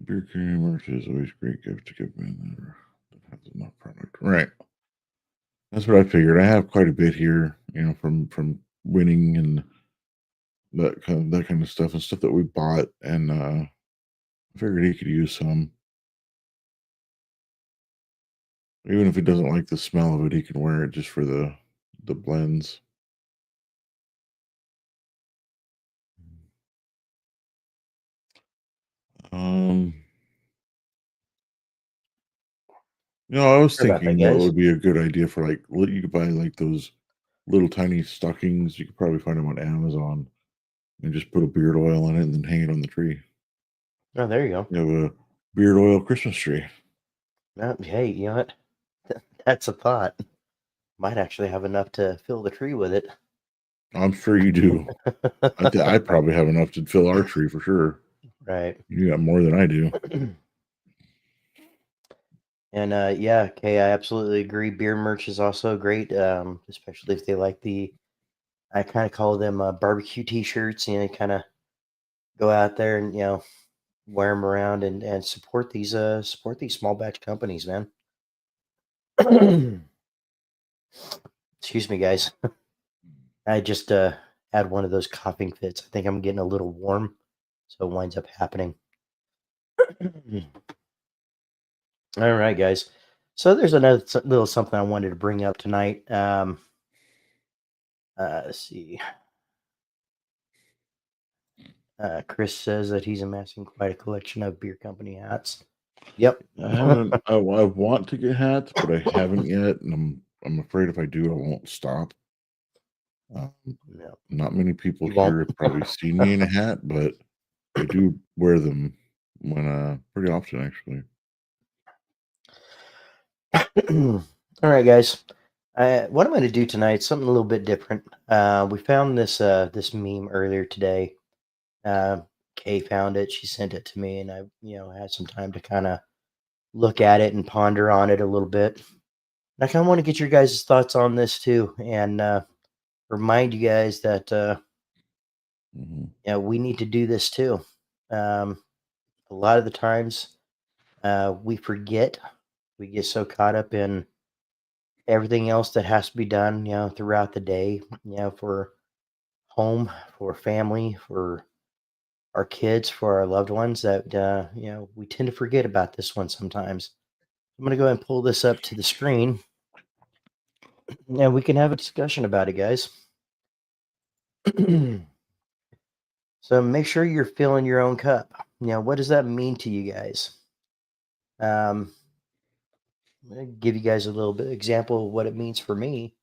Beer can merch is always a great gift to give men that has enough product. Right. That's what I figured. I have quite a bit here, from winning and that kind of stuff and stuff that we bought, and I figured he could use some. Even if he doesn't like the smell of it, he can wear it just for the blends. Um, I was Sorry about that, thinking what guys. would be a good idea for you could buy like those little tiny stockings. You could probably find them on Amazon and just put a beard oil in it and then hang it on the tree. Oh, there you go. You have a beard oil Christmas tree. Hey, you know what? That's a thought. Might actually have enough to fill the tree with it. I'm sure you do. I probably have enough to fill our tree for sure. Right. You got more than I do. And yeah, Kay, I absolutely agree. Beer merch is also great, especially if they like I kind of call them barbecue t-shirts. You know, kind of go out there and wear them around and support these small batch companies, man. Excuse me, guys. I just had one of those coughing fits. I think I'm getting a little warm, so it winds up happening. All right, guys. So there's another little something I wanted to bring up tonight. Let's see. Chris says that he's amassing quite a collection of beer company hats. Yep. I haven't. I want to get hats, but I haven't yet, and I'm afraid if I do, I won't stop. No, Not many people you won't. here have probably seen me in a hat, but I do wear them when pretty often actually. All right, guys. What I'm going to do tonight is something a little bit different. We found this meme earlier today. Kay found it. She sent it to me, and I had some time to kind of look at it and ponder on it a little bit. And I kind of want to get your guys' thoughts on this too, and remind you guys that we need to do this too. A lot of the times, we forget. We get so caught up in everything else that has to be done, throughout the day, for home, for family, for our kids, for our loved ones, that we tend to forget about this one sometimes. I'm going to go ahead and pull this up to the screen, and we can have a discussion about it, guys. So make sure you're filling your own cup. What does that mean to you guys? I'm gonna give you guys a little bit example of what it means for me.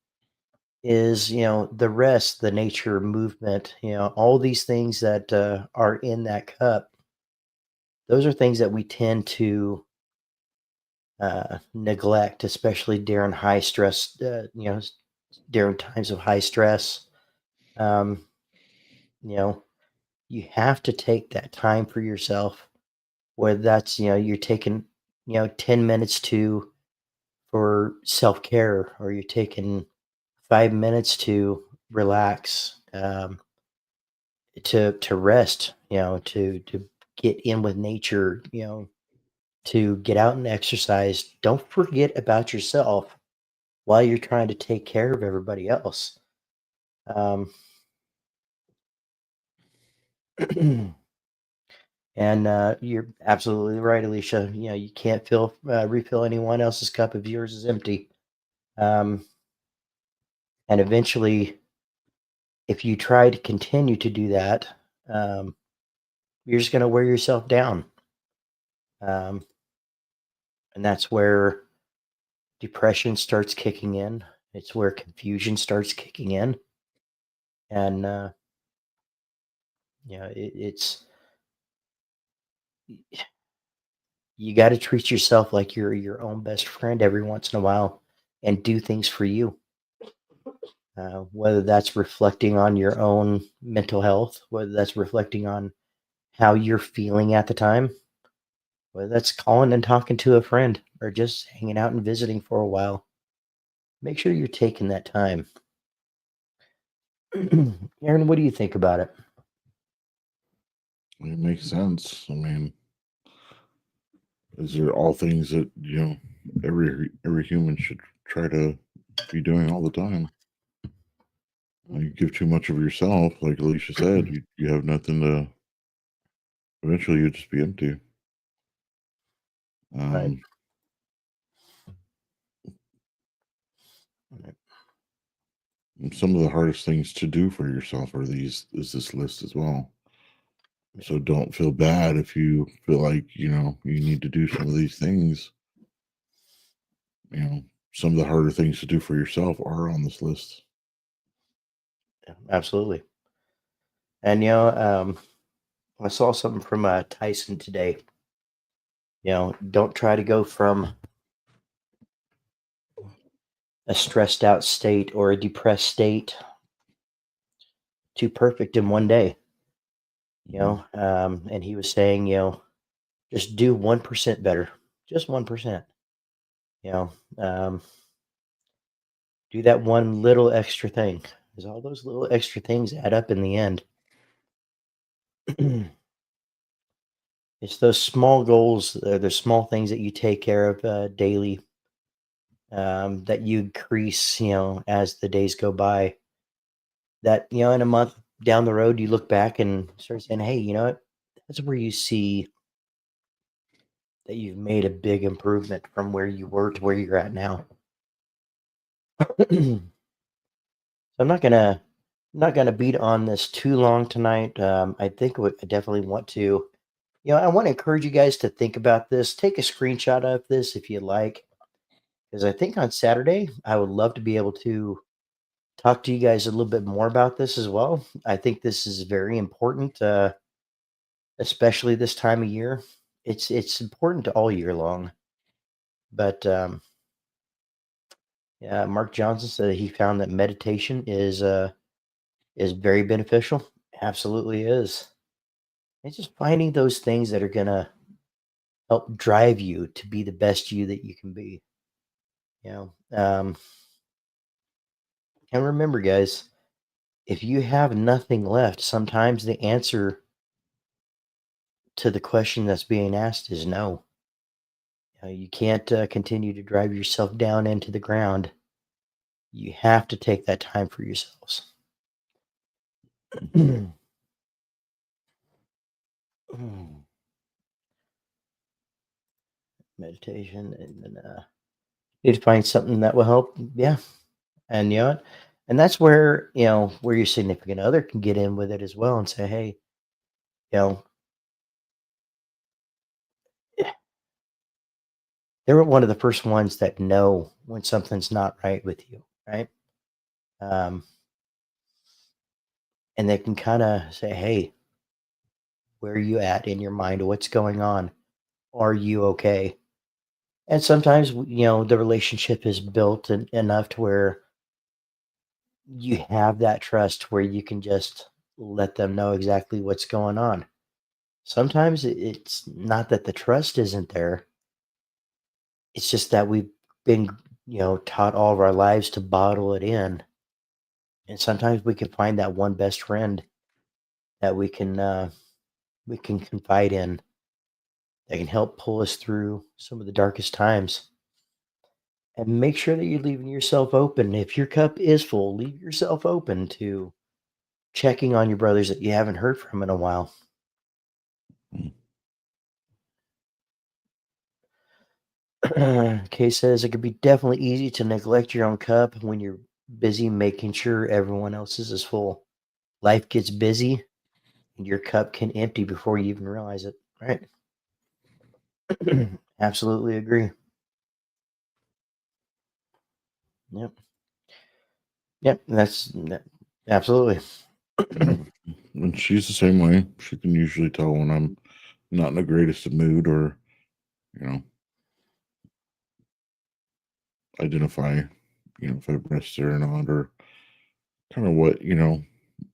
Is the rest, the nature, movement, all these things that are in that cup. Those are things that we tend to neglect, especially during high stress. During times of high stress. Um, you know, you have to take that time for yourself. Whether that's you're taking 10 minutes for self care, or you're taking 5 minutes to relax, to rest, to get in with nature, to get out and exercise. Don't forget about yourself while you're trying to take care of everybody else. Um, and you're absolutely right, Alicia. You can't refill anyone else's cup if yours is empty. Um, and eventually, if you try to continue to do that, um, you're just going to wear yourself down. Um, and that's where depression starts kicking in. It's where confusion starts kicking in. And, it's, you got to treat yourself like you're your own best friend every once in a while and do things for you. Whether that's reflecting on your own mental health, whether that's reflecting on how you're feeling at the time, whether that's calling and talking to a friend or just hanging out and visiting for a while. Make sure you're taking that time. Aaron, what do you think about it? It makes sense. I mean, these are all things that every human should try to be doing all the time. You give too much of yourself, like Alicia said, you have nothing to. Eventually, you'll just be empty. Right. Some of the hardest things to do for yourself is this list as well. So don't feel bad if you feel like you need to do some of these things. Some of the harder things to do for yourself are on this list. Yeah, absolutely. And I saw something from Tyson today. Don't try to go from a stressed out state or a depressed state to perfect in one day. And he was saying, just do 1% better, just 1%. You know, um, do that one little extra thing, because all those little extra things add up in the end. It's those small goals, the small things that you take care of daily, that you increase, as the days go by. That, in a month down the road, you look back and start saying, hey, you know what? That's where you see that you've made a big improvement from where you were to where you're at now. So I'm not gonna beat on this too long tonight. I think I definitely want to, I want to encourage you guys to think about this. Take a screenshot of this if you like, because I think on Saturday I would love to be able to talk to you guys a little bit more about this as well. I think this is very important, especially this time of year. It's important to all year long, but yeah, Mark Johnson said that he found that meditation is very beneficial. Absolutely is. It's just finding those things that are gonna help drive you to be the best you that you can be. You know, um, and remember, guys, if you have nothing left, sometimes the answer to the question that's being asked is no. You can't continue to drive yourself down into the ground. You have to take that time for yourselves. Meditation, and then need to find something that will help. Yeah, and what? And that's where where your significant other can get in with it as well and say, hey, you know, they're one of the first ones that know when something's not right with you, right? Um, and they can kind of say, hey, where are you at in your mind? What's going on? Are you okay? And sometimes, the relationship is built enough to where you have that trust where you can just let them know exactly what's going on. Sometimes it's not that the trust isn't there. It's just that we've been, taught all of our lives to bottle it in. And sometimes we can find that one best friend that we can confide in, that can help pull us through some of the darkest times. And make sure that you're leaving yourself open. If your cup is full, leave yourself open to checking on your brothers that you haven't heard from in a while. Kay says it could be definitely easy to neglect your own cup when you're busy making sure everyone else's is full. Life gets busy and your cup can empty before you even realize it. Right. Absolutely agree. Yep. Yep. Absolutely. And she's the same way. She can usually tell when I'm not in the greatest of mood, or identify, if I rest there or not, or kind of what,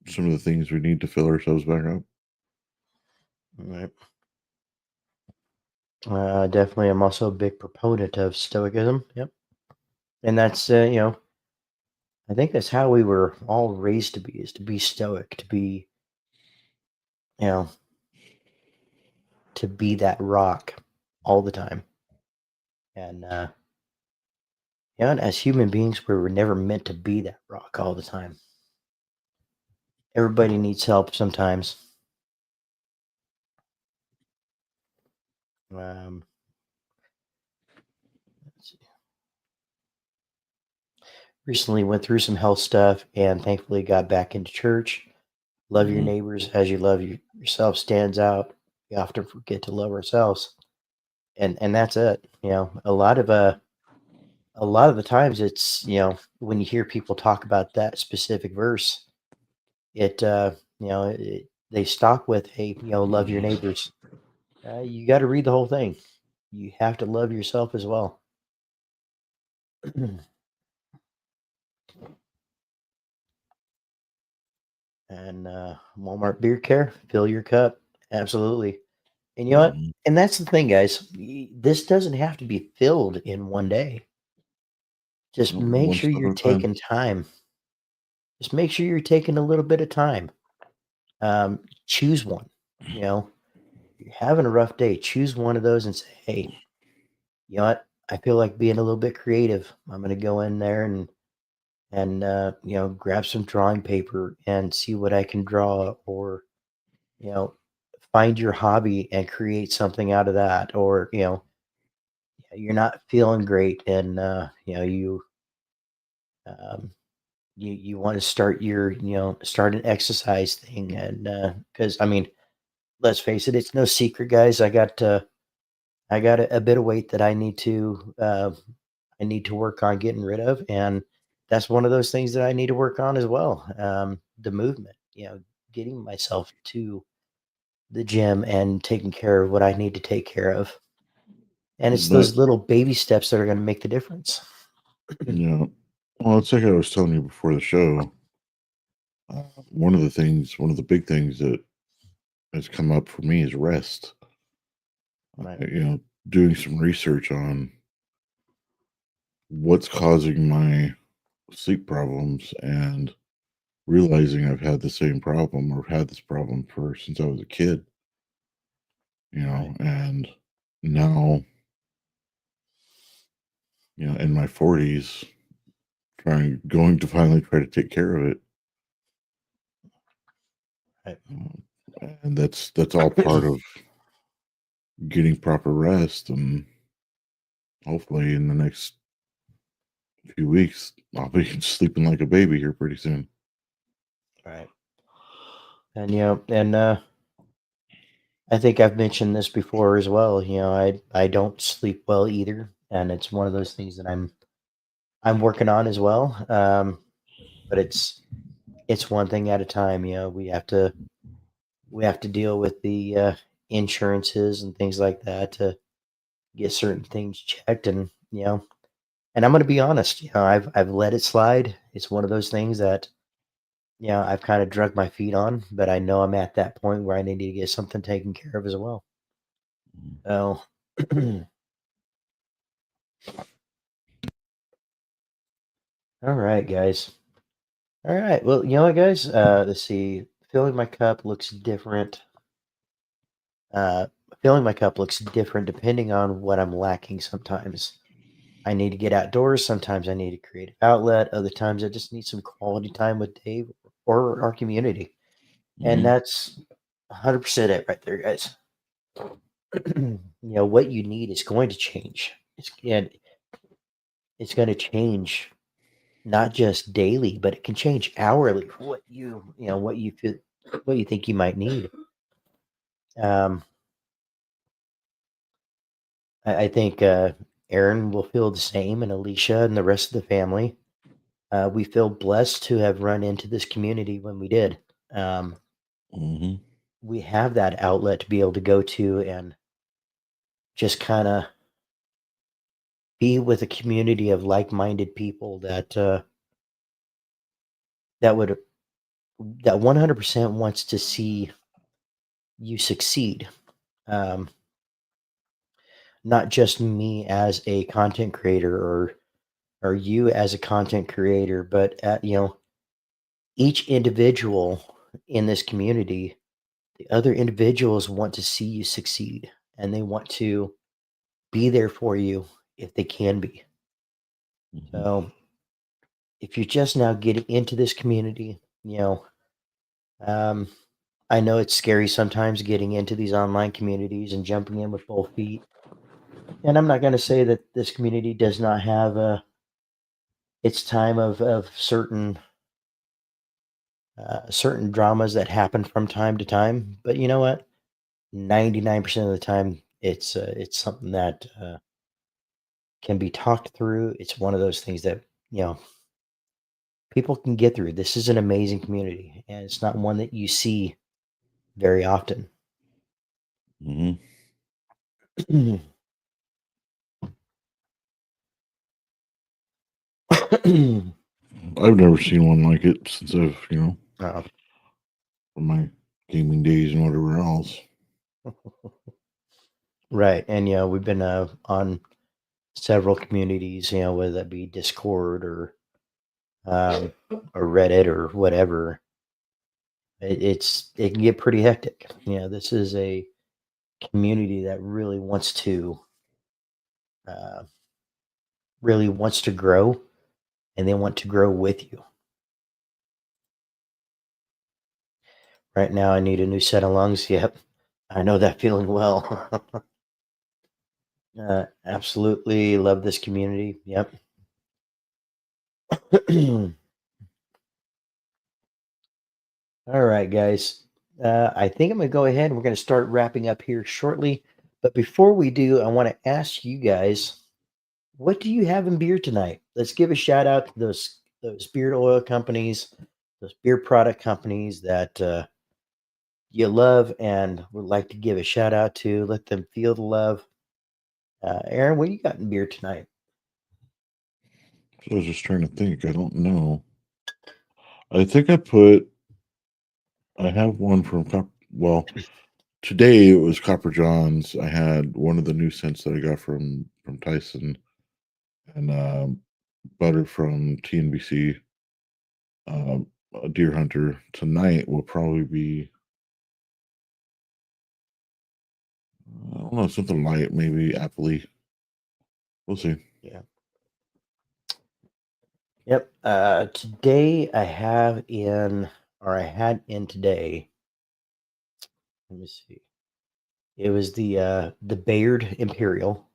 some of the things we need to fill ourselves back up. Right. Definitely, I'm also a big proponent of Stoicism. Yep. And that's, I think that's how we were all raised to be, is to be stoic, to be, you know, to be that rock all the time. And, and as human beings, we were never meant to be that rock all the time. Everybody needs help sometimes. Um, let's see. Recently went through some health stuff and thankfully got back into church. Love your neighbors as you love yourself stands out. We often forget to love ourselves. And that's it. A lot of the times it's, when you hear people talk about that specific verse, it they stop with, hey, love your neighbors. You got to read the whole thing. You have to love yourself as well. And Walmart Beer Care, fill your cup. Absolutely. And you know what? Mhm. And that's the thing, guys. This doesn't have to be filled in one day. Just Nope, make one sure step you're at a time. taking time. Just make sure you're taking a little bit of time. Choose one. You know, you're having a rough day. Choose one of those and say, hey, you know what? I feel like being a little bit creative. I'm going to go in there and grab some drawing paper and see what I can draw, or you know, find your hobby and create something out of that. Or you're not feeling great, and um, you want to start start an exercise thing. And because I mean, let's face it, it's no secret, guys. I got a bit of weight that I need to work on getting rid of, and that's one of those things that I need to work on as well. The movement, getting myself to the gym and taking care of what I need to take care of. And it's But those little baby steps that are going to make the difference. yeah, well, it's like I was telling you before the show. One of the big things that has come up for me is rest. Right. Doing some research on what's causing my sleep problems and realizing I've had the same problem or had this problem for since I was a kid, Right. and now, in my 40s, going to finally try to take care of it. Right. And that's all part of getting proper rest, and hopefully in the next few weeks I'll be sleeping like a baby here pretty soon. Right. And I think I've mentioned this before as well. I don't sleep well either, and it's one of those things that I'm working on as well. But it's one thing at a time. We have to deal with the insurances and things like that to get certain things checked. And and I'm going to be honest. I've let it slide. It's one of those things that I've kind of drug my feet on, but I know I'm at that point where I need to get something taken care of as well. So, all right, guys. All right. Well, you know what, guys? Let's see. Filling my cup looks different. Uh, Filling my cup looks different depending on what I'm lacking sometimes. I need to get outdoors. Sometimes I need a creative outlet. Other times I just need some quality time with Dave or our community. And Hmm. that's 100% it right there, guys. What you need is going to change. It's going to change not just daily, but it can change hourly for what you feel, what you think you might need. Um, I think Aaron will feel the same, and Alicia and the rest of the family. We feel blessed to have run into this community when we did. Um, Hmm. we have that outlet to be able to go to and just kind of be with a community of like-minded people that would that 100% wants to see you succeed. Um, Not just me as a content creator or you as a content creator, but each individual in this community, the other individuals want to see you succeed, and they want to be there for you if they can be. Hmm. So if you're just now getting into this community, um, I know it's scary sometimes getting into these online communities and jumping in with both feet. And I'm not going to say that this community does not have its time of certain dramas that happen from time to time. But you know what? 99% of the time, it's something that can be talked through. It's one of those things that you know people can get through. This is an amazing community, and it's not one that you see very often. Hmm. I've never seen one like it since I've Uh, from my gaming days and whatever else. Right. And, we've been on several communities, whether that be Discord or Reddit or whatever. It can get pretty hectic. This is a community that uh, really wants to grow, and they want to grow with you. Right now, I need a new set of lungs. Yep, I know that feeling well. Absolutely love this community. Yep. All right, guys. I think I'm going to go ahead and we're going to start wrapping up here shortly. But before we do, I want to ask you guys, what do you have in beer tonight? Let's give a shout out to those beard oil companies, those beer product companies that you love and would like to give a shout out to. Let them feel the love. Aaron, what do you got in beer tonight? So I was just trying to think. I don't know. I think I have one from today it was Copper John's. I had one of the new scents that I got from Tyson, and butter from TNBC. A Deer Hunter. Tonight will probably be, I don't know, something light, maybe appley. We'll see. Yeah. Yep. Today I had in today. Let me see. It was the Bayard Imperial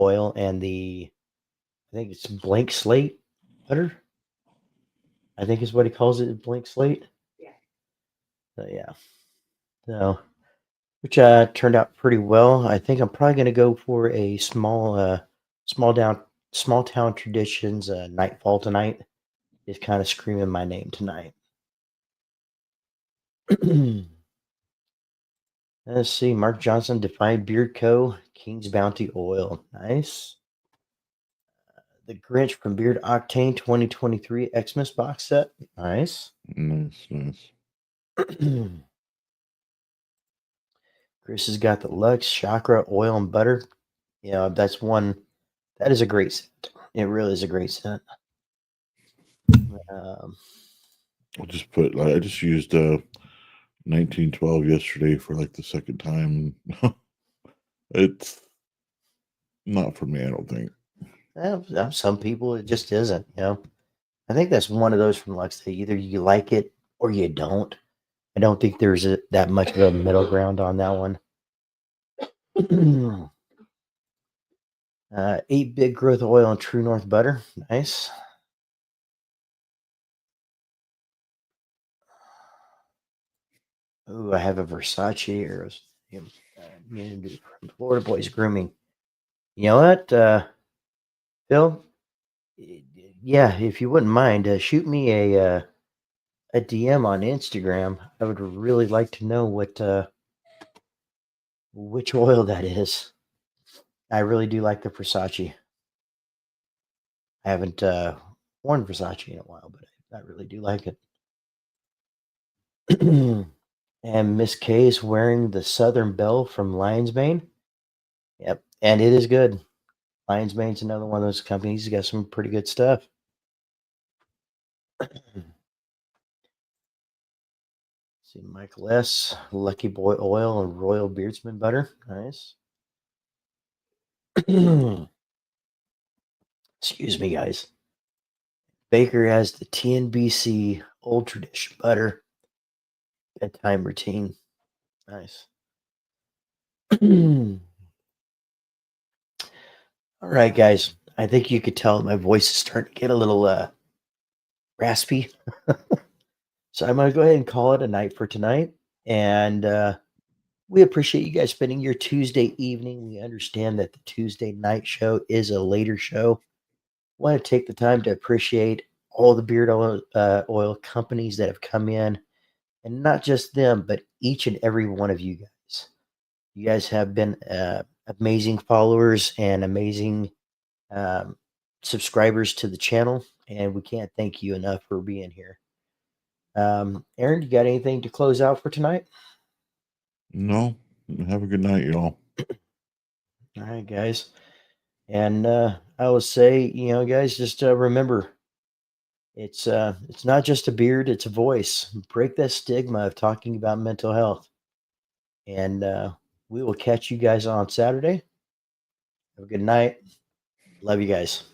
oil and I think it's blank slate butter. I think is what he calls it, blank slate. Yeah. So yeah. So which turned out pretty well. I think I'm probably going to go for a small town traditions nightfall tonight. Is kind of screaming my name tonight. Let's see. Mark Johnson, Defined Beard Co. King's Bounty Oil. Nice. The Grinch from Beard Octane 2023 Xmas box set. Nice. Nice. Chris has got the Lux Chakra Oil and Butter. That's one. That is a great set. It really is a great set. I just used 1912 yesterday for like the second time. It's not for me, I don't think. Some people it just isn't. I think that's one of those from Lux that either you like it or you don't. I don't think there's that much of a middle ground on that one. 8 Big Growth Oil and True North Butter. Nice. Ooh, I have a Versace Arrows. From Florida Boys Grooming. You know what, Phil? Yeah, if you wouldn't mind, shoot me a DM on Instagram. I would really like to know which oil that is. I really do like the Versace. I haven't worn Versace in a while, but I really do like it. And Miss K is wearing the Southern Belle from Lion's Mane. Yep, and it is good. Lion's Mane's another one of those companies. Got some pretty good stuff. See, Michael S. Lucky Boy Oil and Royal Beardsman Butter. Nice. Excuse me, guys. Baker has the TNBC Old Tradition Butter. Bedtime routine. Nice. All right, guys. I think you could tell my voice is starting to get a little raspy. So I'm going to go ahead and call it a night for tonight. And we appreciate you guys spending your Tuesday evening. We understand that the Tuesday night show is a later show. Want to take the time to appreciate all the beard oil companies that have come in, and not just them, but each and every one of you guys. You guys have been amazing followers and amazing subscribers to the channel, and we can't thank you enough for being here. Aaron, you got anything to close out for tonight? No. Have a good night, y'all. All right, guys. And I will say, guys, just remember, it's not just a beard; it's a voice. Break that stigma of talking about mental health. And we will catch you guys on Saturday. Have a good night. Love you guys.